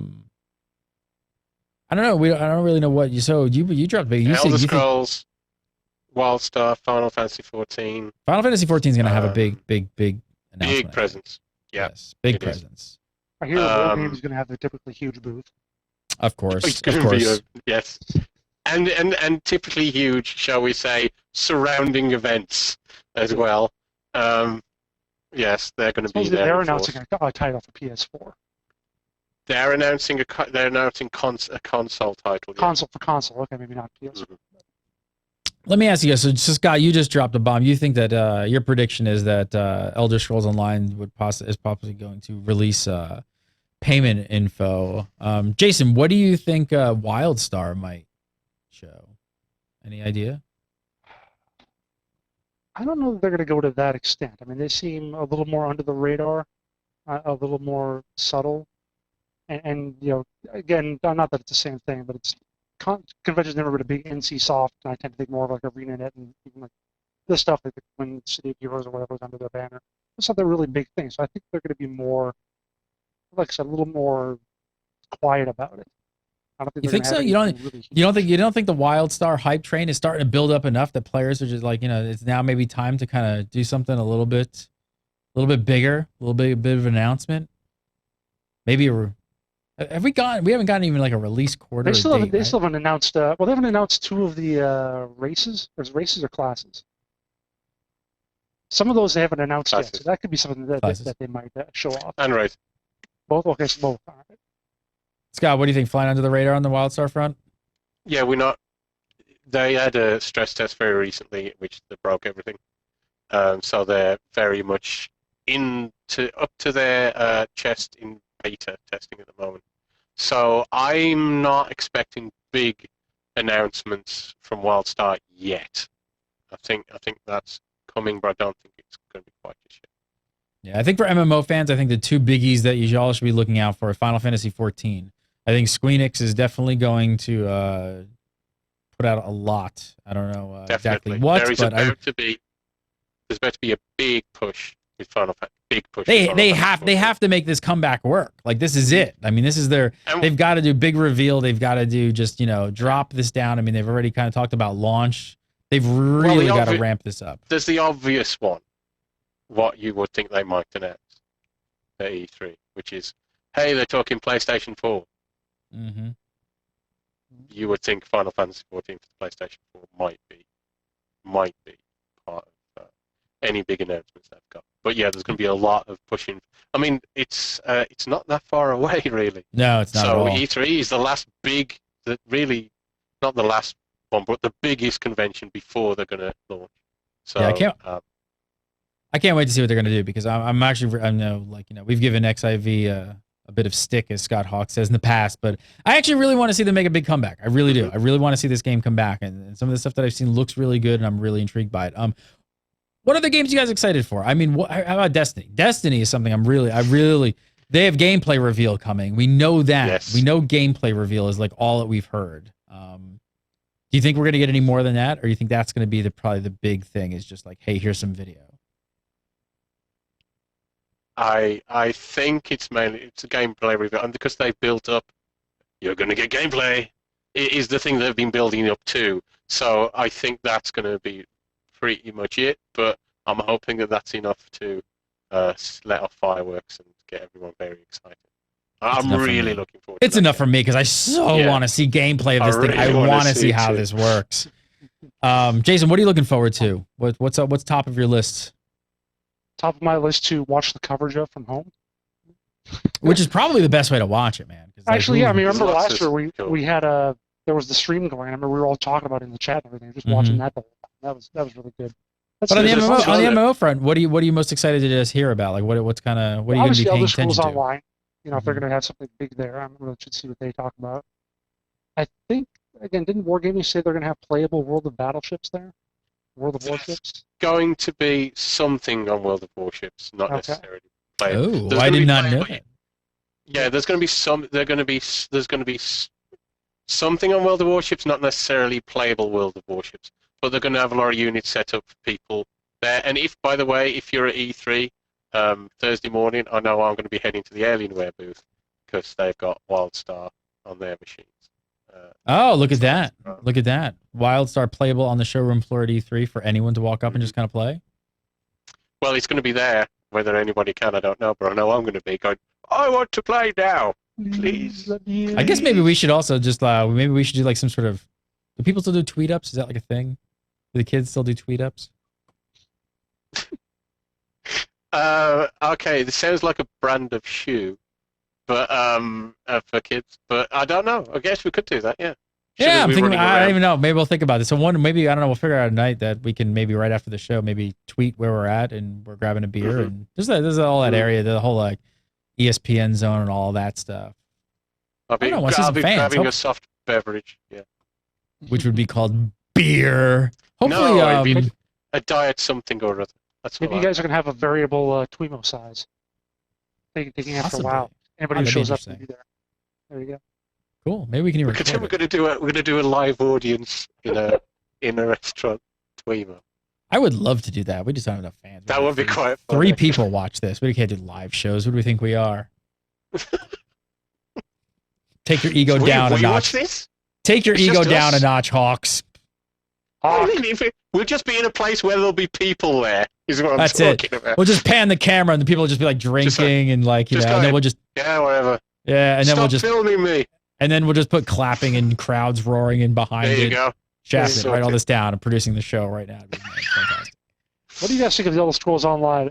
don't know. I don't really know what you. So you dropped big. You said Elder you think Scrolls, WildStar, Final Fantasy XIV, Final Fantasy XIV is going to have a big announcement. I big think. presence. Yeah, Yes, big it is. presence. I hear War Games is going to have the typically huge booth. Of course, It's of going to be course. yes, and typically huge, shall we say, surrounding events as well. Yes, they're going to be Supposedly there. they're in force. announcing a title for PS4. They're announcing a console title. Yeah. Console for console. Okay, maybe not PS4. Mhm. Let me ask you guys. So, Scott, you just dropped a bomb. You think that your prediction is that Elder Scrolls Online is possibly going to release payment info? Jason, what do you think WildStar might show? Any idea? I don't know that they're going to go to that extent. I mean, they seem a little more under the radar, a little more subtle, and you know, again, not that it's the same thing, but it's convention's never been a big NC soft, and I tend to think more of like ArenaNet and even like this stuff like when City of Heroes or whatever was under their banner. It's not a really big thing, so I think they're going to be more, like I said, a little more quiet about it. I don't think You they're think gonna so? have You don't? anything really huge. You don't think the WildStar hype train is starting to build up enough that players are just like, it's now maybe time to kind of do something a little bit bigger, a bit of an announcement. Maybe have we gotten? We haven't gotten even like a release quarter. They still haven't. date, They right? still haven't announced. Well, they haven't announced two of the races. There's races or classes. Some of those they haven't announced yet, Classes. so that could be something that Classes. they might show off. And right. Both. Okay, so both. All right. Scott, what do you think? Flying under the radar on the WildStar front? Yeah, we're not. They had a stress test very recently, which they broke everything. So they're very much up to their chest in beta testing at the moment. So I'm not expecting big announcements from WildStar yet. I think that's coming, but I don't think it's going to be quite just yet. Yeah, I think for MMO fans, I think the two biggies that you all should be looking out for are Final Fantasy XIV. I think Squeenix is definitely going to put out a lot. I don't know exactly what, There's but about to be a big push with Final Fantasy. Big push. they have to make this comeback work. Like this is it. I mean, this is they've got to do big reveal. They've got to do just drop this down. I mean, they've already kind of talked about launch. They've really got to ramp this up. There's the obvious one. What you would think they might announce at E3, which is, hey, they're talking PlayStation 4. Mm-hmm. You would think Final Fantasy XIV for the PlayStation 4 might be part of any big announcements they've got. But yeah, there's going to be a lot of pushing. I mean, it's not that far away, really. No, it's not at So all. E3 is the last big, really not the last one, but the biggest convention before they're going to launch. So Yeah, I can't wait to see what they're going to do because I know we've given XIV a bit of stick, as Scott Hawk says in the past, but I actually really want to see them make a big comeback. I really do. I really want to see this game come back, and some of the stuff that I've seen looks really good, and I'm really intrigued by it. What other games are you guys excited for? I mean, how about Destiny? Destiny is something they have gameplay reveal coming. We know that. Yes. We know gameplay reveal is like all that we've heard. Do you think we're going to get any more than that, or do you think that's going to be probably the big thing? Is just like, hey, here's some video. I think it's a gameplay review, and because they've built up, you're going to get gameplay. It is the thing they've been building up to. So I think that's going to be pretty much it. But I'm hoping that that's enough to let off fireworks and get everyone very excited. I'm really looking forward to It's enough for me because I want to see gameplay of this thing. I really want to see it how too. this works. Jason, what are you looking forward to? What's up? What's top of your list? Top of my list to watch the coverage of from home. Which is probably the best way to watch it, man. Actually, yeah. I mean, remember Lots last of year cool. we had there was the stream going. I remember we were all talking about it in the chat and everything, just Mm-hmm. watching that the whole time. That was really good. But on the There's MMO, just on the other- MMO front, what are you most excited to just hear about? Like what are you going to be Obviously, paying Elder attention Scrolls to? Online. If they're Mhm. going to have something big there, I'm really interested to see what they talk about. I think again, didn't Wargaming say they're going to have playable World of Battleships there? World of Warships? Going to be something on World of Warships, not Okay. necessarily playable. Oh, There's I gonna did be not know playable- that. Yeah, there's going to be some. There's going to be something on World of Warships, not necessarily playable World of Warships, but they're going to have a lot of units set up for people there. And if, by the way, if you're at E3 Thursday morning, I know I'm going to be heading to the Alienware booth because they've got WildStar on their machines. Oh, look at that. uh, Look at that. WildStar playable on the showroom floor at E3 for anyone to walk up and just kind of play. Well, it's going to be there. Whether anybody can, I don't know, but I know I'm going to be going, I want to play now. Please. I guess maybe we should also just, maybe we should do like some sort of, do people still do tweet ups? Is that like a thing? Do the kids still do tweet ups? Okay, this sounds like a brand of shoe, but for kids. But I don't know. I guess we could do that. Yeah. Yeah, I'm Be thinking, running I don't around. even know. Maybe we'll think about this. So maybe, I don't know, we'll figure out a night that we can maybe right after the show, maybe tweet where we're at and we're grabbing a beer Mhm. and there's all that area, the whole like ESPN zone and all that stuff, I'll be, I don't know, I want to see I'll some be fans. grabbing a soft beverage. Yeah. which would be called beer. Hopefully, No, it'd be a diet something or other. That's Maybe all. you guys are going to have a variable TWIMMO size. Taking after a possibly. while. Anybody Oh, who that'd be shows up will interesting. be there. There you go. Cool. Maybe we can even We're record it. going to do a live audience in a restaurant. TWIMMO. I would love to do that. We just don't have enough fans. That would be quite funny. 3 people watch this. We can't do live shows. What do we think we are? Take your ego So down we a watch notch. this? Take your It's ego just down us. a notch, Hawks. I mean, we'll just be in a place where there'll be people there. Is what I'm That's it. talking about. We'll just pan the camera and the people will just be like drinking and like, you just know, go and then ahead. we'll just, Yeah, whatever. yeah, and then Stop we'll just, filming me. and then we'll just put clapping and crowds roaring in behind There you it. go. Shafted, So write all good. this down. I'm producing the show right now. It'd be fantastic. What do you guys think of the Elder Scrolls Online?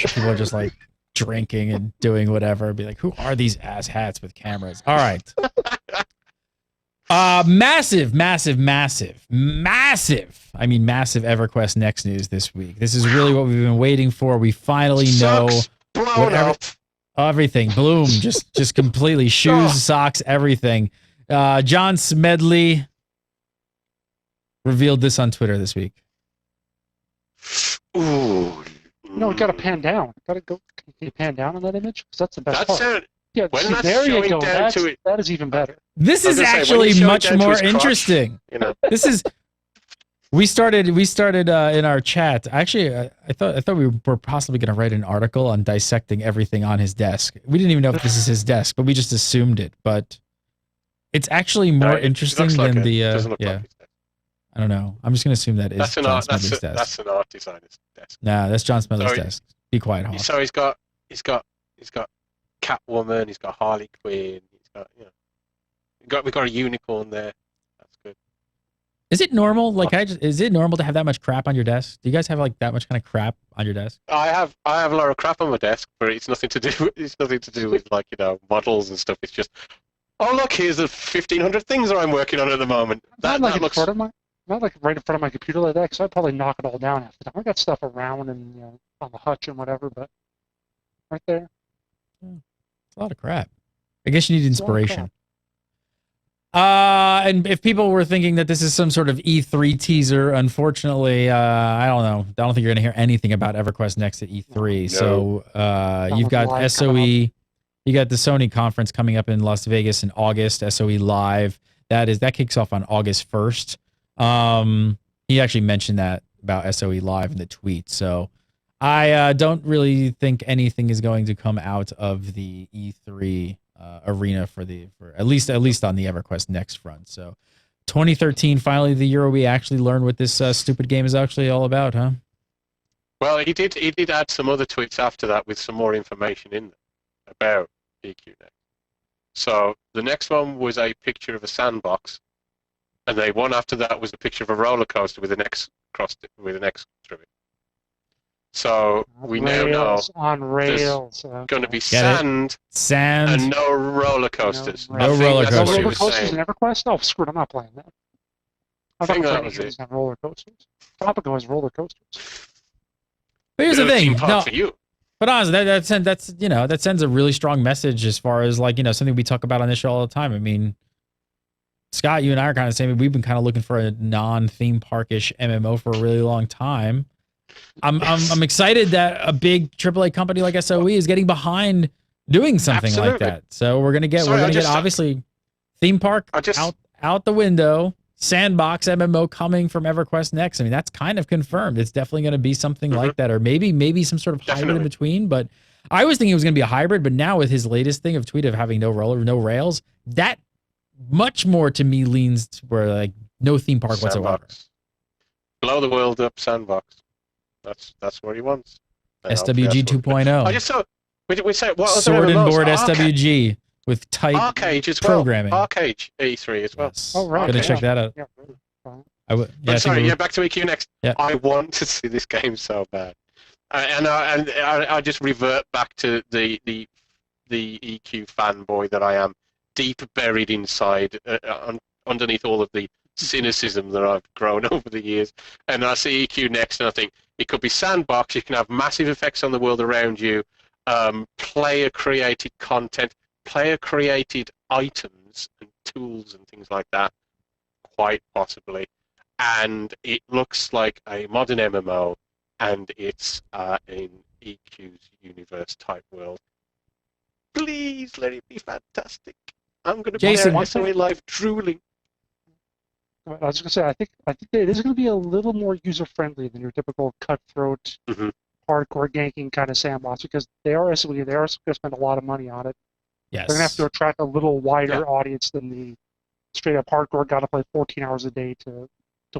People are just like drinking and doing whatever. Be like, who are these ass hats with cameras? All right. Massive EverQuest Next news this week. This is really what we've been waiting for. We finally know Sucks. Blown whatever- up. everything. Bloom, just completely. Shoes, socks, everything. John Smedley revealed this on Twitter this week. Ooh. No, it got to pan down. Got to go. Can you pan down on that image? 'Cause that's the best That part. sound. Yeah, when see, that's there you showing go. down to it- That is even better. This I was is gonna say, when actually you show it much down to more his crotch, interesting. You know. This is. We started in our chat. Actually, I thought we were possibly going to write an article on dissecting everything on his desk. We didn't even know if this is his desk, but we just assumed it. But it's actually more No, it interesting looks like than it. the Doesn't look yeah. like it's there. I don't know. I'm just going to assume that is That's an John art. Smedley's desk. That's an art designer's desk. Nah, that's John Smedley's Sorry. desk. Be quiet, Hawk. So he's got Catwoman. He's got Harley Quinn. He's got we've got a unicorn there. That's good. Is it normal? Like, is it normal to have that much crap on your desk? Do you guys have like that much kind of crap on your desk? I have a lot of crap on my desk, but it's nothing to do. It's nothing to do with like models and stuff. It's just, oh look, here's the 1,500 things that I'm working on at the moment. Not like That in looks. front of my, not like right in front of my computer like that, because I'd probably knock it all down half the time. I got stuff around and on the hutch and whatever, but right there. It's a lot of crap. I guess you need It's a lot of inspiration. And if people were thinking that this is some sort of E3 teaser, unfortunately, I don't know. I don't think you're going to hear anything about EverQuest Next at E3. No. So you've got Live SOE. coming You got the Sony conference coming up in Las Vegas in August. SOE Live. That kicks off on August 1st. He actually mentioned that about SOE Live in the tweet. So I don't really think anything is going to come out of the E3 arena for at least on the EverQuest Next front. So 2013, finally the year we actually learned what this stupid game is actually all about, huh? Well, he did add some other tweets after that with some more information in them about EQ Next. So the next one was a picture of a sandbox, and the one after that was a picture of a roller coaster with an X through it. So we now know Rails on rails. going to be Get it? sand Sand. and no roller coasters. No I think roller that's No what he coasters. roller was coasters saying. in EverQuest? Oh, screw it, I'm not playing that. I'm think not that playing was games it. on roller coasters. Tropico has roller coasters. But here's Bit the of a thing. theme park No, for you. But honestly, that sends a really strong message as far as like, something we talk about on this show all the time. I mean, Scott, you and I are kind of saying we've been kind of looking for a non-theme parkish MMO for a really long time. I'm excited that a big AAA company like SOE is getting behind doing something like that. So we're gonna get obviously theme park out the window. Sandbox MMO coming from Everquest next. I mean, that's kind of confirmed. It's definitely going to be something like that, or maybe some sort of hybrid in between. But I was thinking it was going to be a hybrid, but now with his latest thing of tweet of having no rails, that much more to me leans to where like no theme park whatsoever. Blow the world up, sandbox. That's what he wants. SWG 2.0. I just saw we say what sword and board SWG with tight Arcade as programming. Well. Arcade E3 as well. Yes. Oh right. Gonna check that out. Yeah. Sorry. Back to EQ next. Yeah. I want to see this game so bad, and I just revert back to the EQ fanboy that I am, deep buried inside, underneath all of the cynicism that I've grown over the years. And I see EQ next, and I think it could be sandbox. You can have massive effects on the world around you, player-created content, player-created items and tools and things like that, quite possibly. And it looks like a modern MMO, and it's in EQ's universe type world. Please let it be fantastic. I'm going to be there my life drooling. I was going to say, I think it is going to be a little more user-friendly than your typical cutthroat, hardcore ganking kind of sandbox, because they are going to spend a lot of money on it. Yes. They're going to have to attract a little wider audience than the straight-up hardcore, got to play 14 hours a day to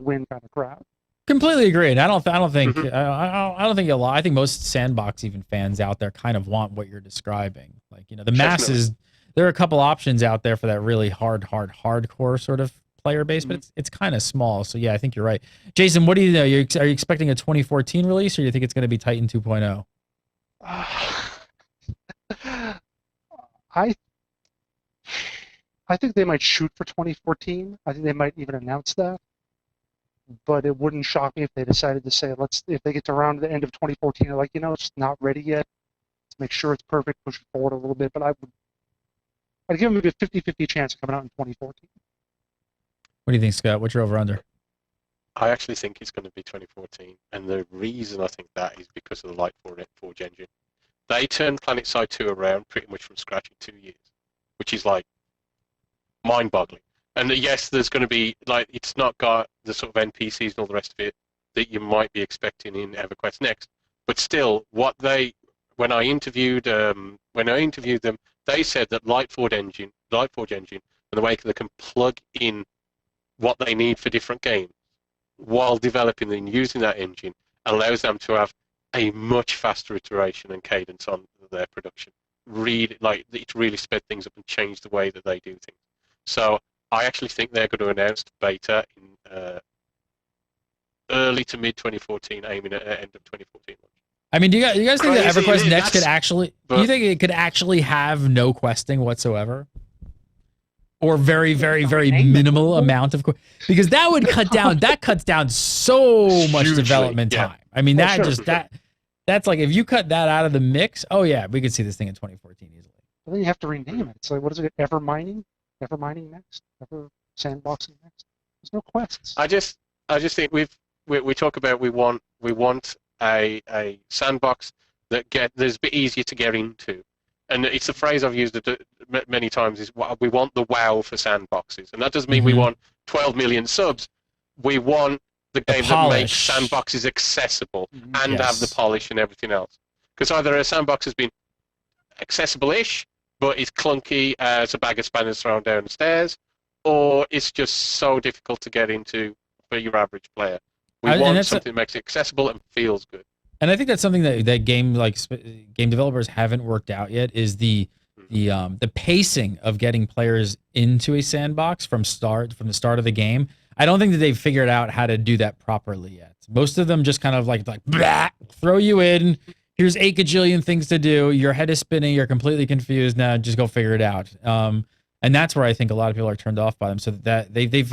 win kind of crowd. Completely agreed. I don't think you'll lie. I think most sandbox even fans out there kind of want what you're describing. Like, the masses, there are a couple options out there for that really hardcore sort of player base, but it's kind of small. So yeah, I think you're right. Jason, what do you know? Are you expecting a 2014 release, or do you think it's going to be Titan 2.0? I think they might shoot for 2014. I think they might even announce that. But it wouldn't shock me if they decided to say, if they get to around the end of 2014, they're like, it's not ready yet. Let's make sure it's perfect, push it forward a little bit. But I'd give them maybe a 50-50 chance of coming out in 2014. What do you think, Scott? What's your over-under? I actually think it's going to be 2014. And the reason I think that is because of the Light Forge engine. They turned PlanetSide 2 around pretty much from scratch in 2 years, which is like mind-boggling. And yes, there's going to be, it's not got the sort of NPCs and all the rest of it that you might be expecting in EverQuest Next. But still, when I interviewed them, they said that Light Forge engine, and the way they can plug in what they need for different games while developing and using that engine allows them to have a much faster iteration and cadence on their production. It's really sped things up and changed the way that they do things. So I actually think they're going to announce beta in early to mid 2014, aiming at end of 2014. I mean, do you guys think that EverQuest Next could actually? Do you think it could actually have no questing whatsoever, or very, very, very minimal amount of? Because that would cuts down so much development time. I mean, that's like if you cut that out of the mix. Oh yeah, we could see this thing in 2014 easily. Well, then you have to rename it. It's like, what is it? Ever mining next? Ever sandboxing next? There's no quests. I just think we talk about we want a sandbox that's a bit easier to get into, and it's a phrase I've used many times. Is we want the WoW for sandboxes, and that doesn't mean we want 12 million subs. We want the game that makes sandboxes accessible and have the polish and everything else. Because either a sandbox has been accessible-ish, but it's clunky as a bag of spanners thrown down the stairs, or it's just so difficult to get into for your average player. We want something that makes it accessible and feels good. And I think that's something that game developers haven't worked out yet is the pacing of getting players into a sandbox from the start of the game. I don't think that they've figured out how to do that properly yet. Most of them just kind of like blah, throw you in. Here's 8 gajillion things to do. Your head is spinning. You're completely confused. Now just go figure it out. And that's where I think a lot of people are turned off by them. So that they've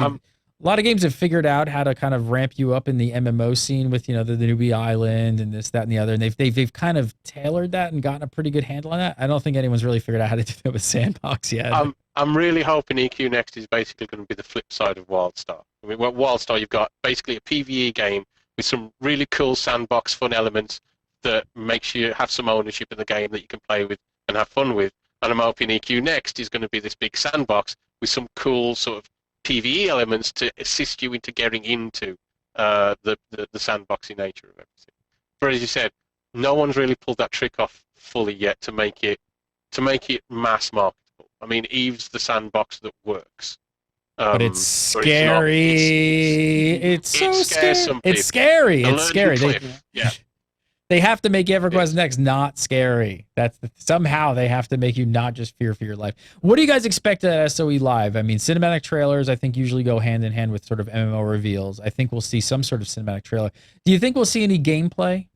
A lot of games have figured out how to kind of ramp you up in the MMO scene with, the newbie island and this, that, and the other. And they've kind of tailored that and gotten a pretty good handle on that. I don't think anyone's really figured out how to do that with Sandbox yet. I'm really hoping EQ Next is basically going to be the flip side of WildStar. I mean, WildStar, you've got basically a PvE game with some really cool sandbox fun elements that makes you have some ownership in the game that you can play with and have fun with. And I'm hoping EQ Next is going to be this big sandbox with some cool sort of PvE elements to assist you into getting into the sandboxy nature of everything. But as you said, no one's really pulled that trick off fully yet to make it mass marketable. I mean, Eve's the sandbox that works. But it's scary. It's so scary. It's scary. It's scary. Yeah. They have to make EverQuest Next not scary. Somehow they have to make you not just fear for your life. What do you guys expect at SOE Live? I mean, cinematic trailers, I think, usually go hand in hand with sort of MMO reveals. I think we'll see some sort of cinematic trailer. Do you think we'll see any gameplay?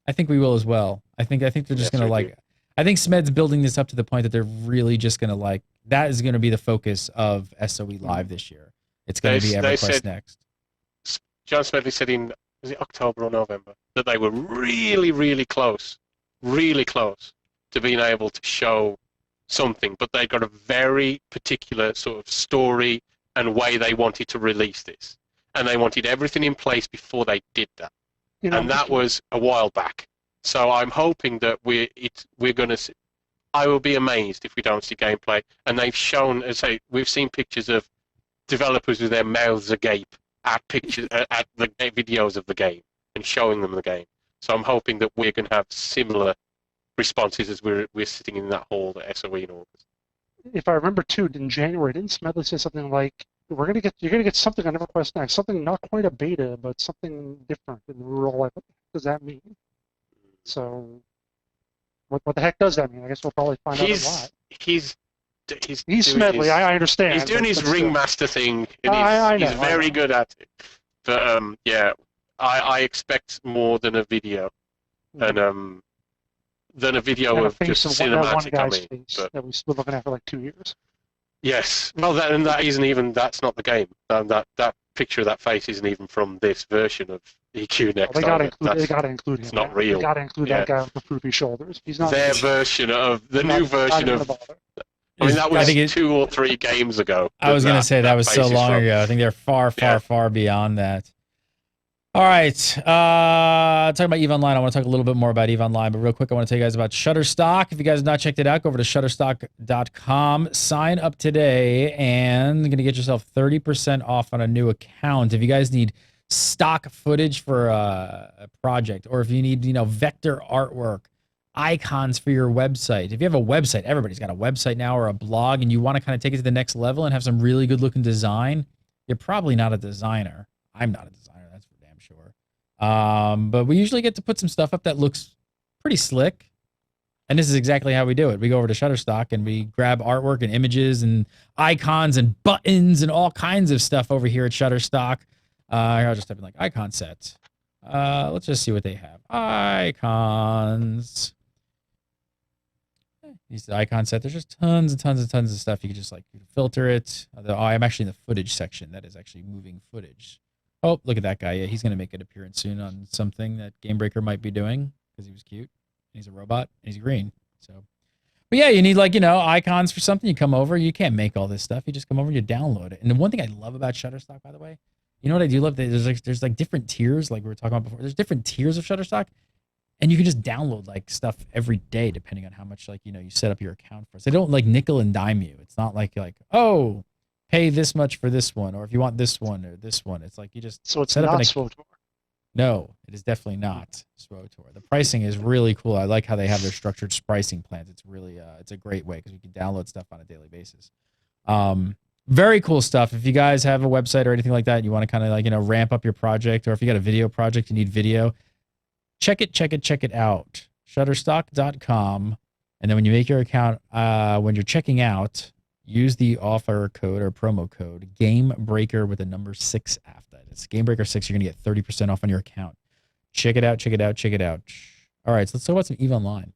I think we will as well. I think they're just going to I think Smed's building this up to the point that they're really just going to that is going to be the focus of SOE Live this year. It's going to be EverQuest Next. John Smedley said was it October or November, that they were really, really close to being able to show something, but they got a very particular sort of story and way they wanted to release this. And they wanted everything in place before they did that. And that was a while back. So I'm hoping that we're going to see. I will be amazed if we don't see gameplay. And they've shown, we've seen pictures of developers with their mouths agape at the videos of the game and showing them the game. So I'm hoping that we're going to have similar responses as we're sitting in that hall at SOE in August. If I remember too, in January, didn't Smedley say something like, you're gonna get something on EverQuest Next, something not quite a beta, but something different, and we were all like, what does that mean? So what the heck does that mean? I guess we'll probably find out a lot. He's Smedley, I understand. He's doing his ringmaster thing, and he's very good at it. But I expect more than a video, and than a video of just cinematic. That we've been looking at for like 2 years. Yes, well, that's not the game. That picture of that face isn't even from this version of EQ Next. Well, they gotta include him. It's not real. They gotta include that guy with the poopy shoulders. He's not their version of the new version of. I mean, that was 2 or 3 games ago. I was going to say that was so long ago. I think they're far beyond that. All right. Talking about EVE Online, I want to talk a little bit more about EVE Online, but real quick, I want to tell you guys about Shutterstock. If you guys have not checked it out, go over to shutterstock.com, sign up today, and you're going to get yourself 30% off on a new account. If you guys need stock footage for a project, or if you need, vector artwork, icons for your website. If you have a website, everybody's got a website now or a blog, and you want to kind of take it to the next level and have some really good looking design, you're probably not a designer. I'm not a designer, that's for damn sure. But we usually get to put some stuff up that looks pretty slick. And this is exactly how we do it. We go over to Shutterstock and we grab artwork and images and icons and buttons and all kinds of stuff over here at Shutterstock. I'll just type in icon sets. Let's just see what they have. Icons. These icon set. There's just tons and tons and tons of stuff. You can just filter it. I'm actually in the footage section. That is actually moving footage. Oh, look at that guy. Yeah, he's going to make an appearance soon on something that Gamebreaker might be doing because he was cute. He's a robot. And he's green. So, but yeah, you need icons for something. You come over. You can't make all this stuff. You just come over and you download it. And the one thing I love about Shutterstock, by the way, you know what I do love? There's different tiers, like we were talking about before. There's different tiers of Shutterstock. And you can just download stuff every day, depending on how much you set up your account for. So they don't nickel and dime you. It's not oh, pay this much for this one, or if you want this one or this one. It's you just set up an account. No, it is definitely not SWOTOR. The pricing is really cool. I like how they have their structured pricing plans. It's really it's a great way because you can download stuff on a daily basis. Very cool stuff. If you guys have a website or anything like that, and you want to kind of ramp up your project, or if you got a video project, you need video. Check it out. Shutterstock.com. And then when you make your account, when you're checking out, use the offer code or promo code GameBreaker with the number 6 after that. It's GameBreaker 6. You're going to get 30% off on your account. Check it out. All right, so let's talk about some EVE Online.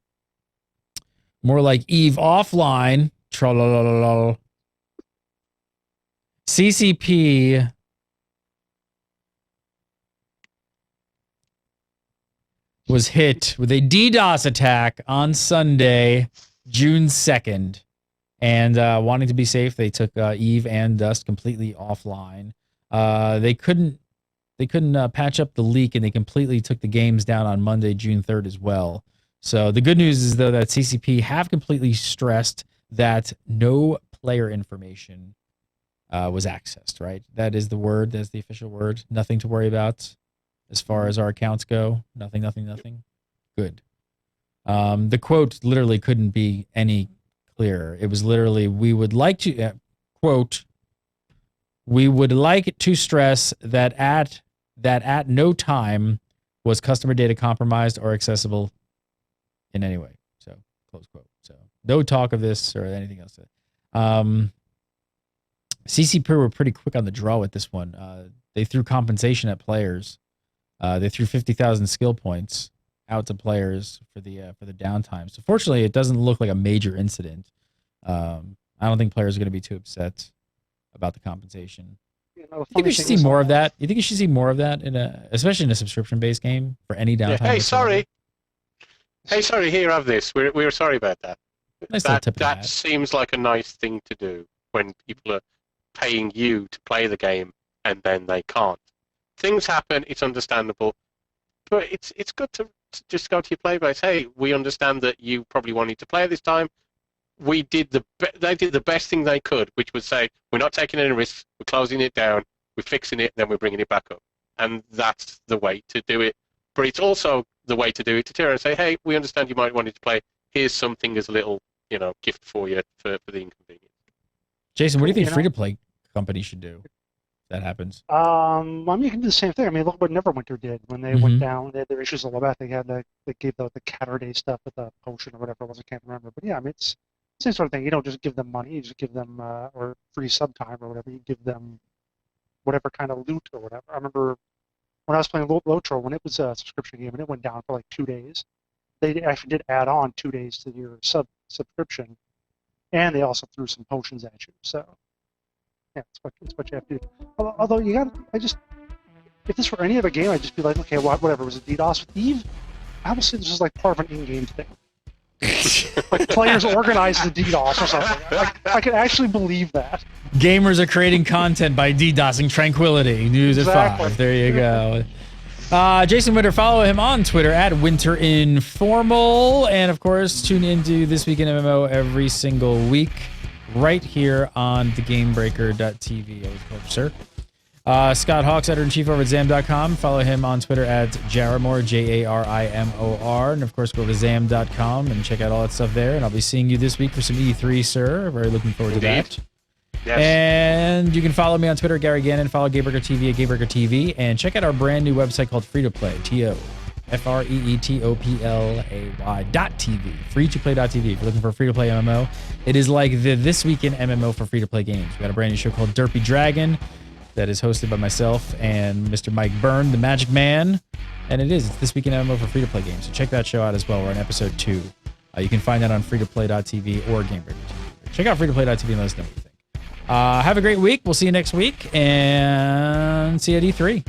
More like EVE Offline. Tra-la-la-la-la. CCP was hit with a DDoS attack on Sunday, June 2nd. And wanting to be safe, they took Eve and Dust completely offline. They couldn't patch up the leak, and they completely took the games down on Monday, June 3rd as well. So the good news is, though, that CCP have completely stressed that no player information was accessed, right? That is the word. That's the official word. Nothing to worry about as far as our accounts go. Nothing. Good. The quote literally couldn't be any clearer. It was literally, we would like to, quote, we would like to stress that at no time was customer data compromised or accessible in any way. So, close quote. So, no talk of this or anything else. CCP were pretty quick on the draw with this one. They threw compensation at players. They threw 50,000 skill points out to players for the downtime. So fortunately, it doesn't look like a major incident. I don't think players are going to be too upset about the compensation. You think we should see more of that? You think you should see more of that especially in a subscription-based game for any downtime? Yeah. Hey, sorry. Here, have this. We're sorry about that. Nice that seems like a nice thing to do when people are paying you to play the game and then they can't. Things happen. It's understandable, but it's good to just go to your player base. Hey, we understand that you probably wanted to play this time. They did the best thing they could, which was say, we're not taking any risks, we're closing it down, we're fixing it, then we're bringing it back up. And that's the way to do it. But it's also the way to do it to turn and say, hey, we understand you might want to play. Here's something as a little, gift for you for the inconvenience. Jason, what do you think free-to-play companies should do if that happens? You can do the same thing. I mean, look what Neverwinter did when they went down. They had their issues a little bit. They gave the Catterday stuff with the potion or whatever it was. I can't remember. But yeah, I mean, it's the same sort of thing. You don't just give them money. You just give them or free sub time or whatever. You give them whatever kind of loot or whatever. I remember when I was playing Lotro, when it was a subscription game and it went down for like 2 days, they actually did add on 2 days to your subscription, and they also threw some potions at you. So yeah, it's what you have to do. Although if this were any other game, I'd just be like, okay, whatever. Was it DDoS with Eve? I would say this is like part of an in-game thing. Like players organize the DDoS or something. I could actually believe that. Gamers are creating content by DDoSing Tranquility. News at 5. There you go. Jason Winter, follow him on Twitter at WinterInformal. And of course, tune into This Week in MMO every single week right here on thegamebreaker.tv. Always a pleasure, sir. Scott Hawks, editor-in-chief over at Zam.com. Follow him on Twitter at Jarimor, Jarimor. And of course, go to Zam.com and check out all that stuff there. And I'll be seeing you this week for some E3, sir. Very looking forward to that. Yes. And you can follow me on Twitter, Gary Gannon. Follow Gamebreaker TV at Gamebreaker TV. And check out our brand new website called Free to Play, TOFREETOPLAY.TV. Free-to-play.tv. If you're looking for a free-to-play MMO, it is like the This Week in MMO for free-to-play games. We got a brand new show called Derpy Dragon that is hosted by myself and Mr. Mike Byrne, the Magic Man. And it's This Week in MMO for free-to-play games. So check that show out as well. We're on episode 2. You can find that on free-to-play.tv or Gamebreaker TV. Check out free-to-play.tv and let us know what you think. Have a great week. We'll see you next week, and see you at E3.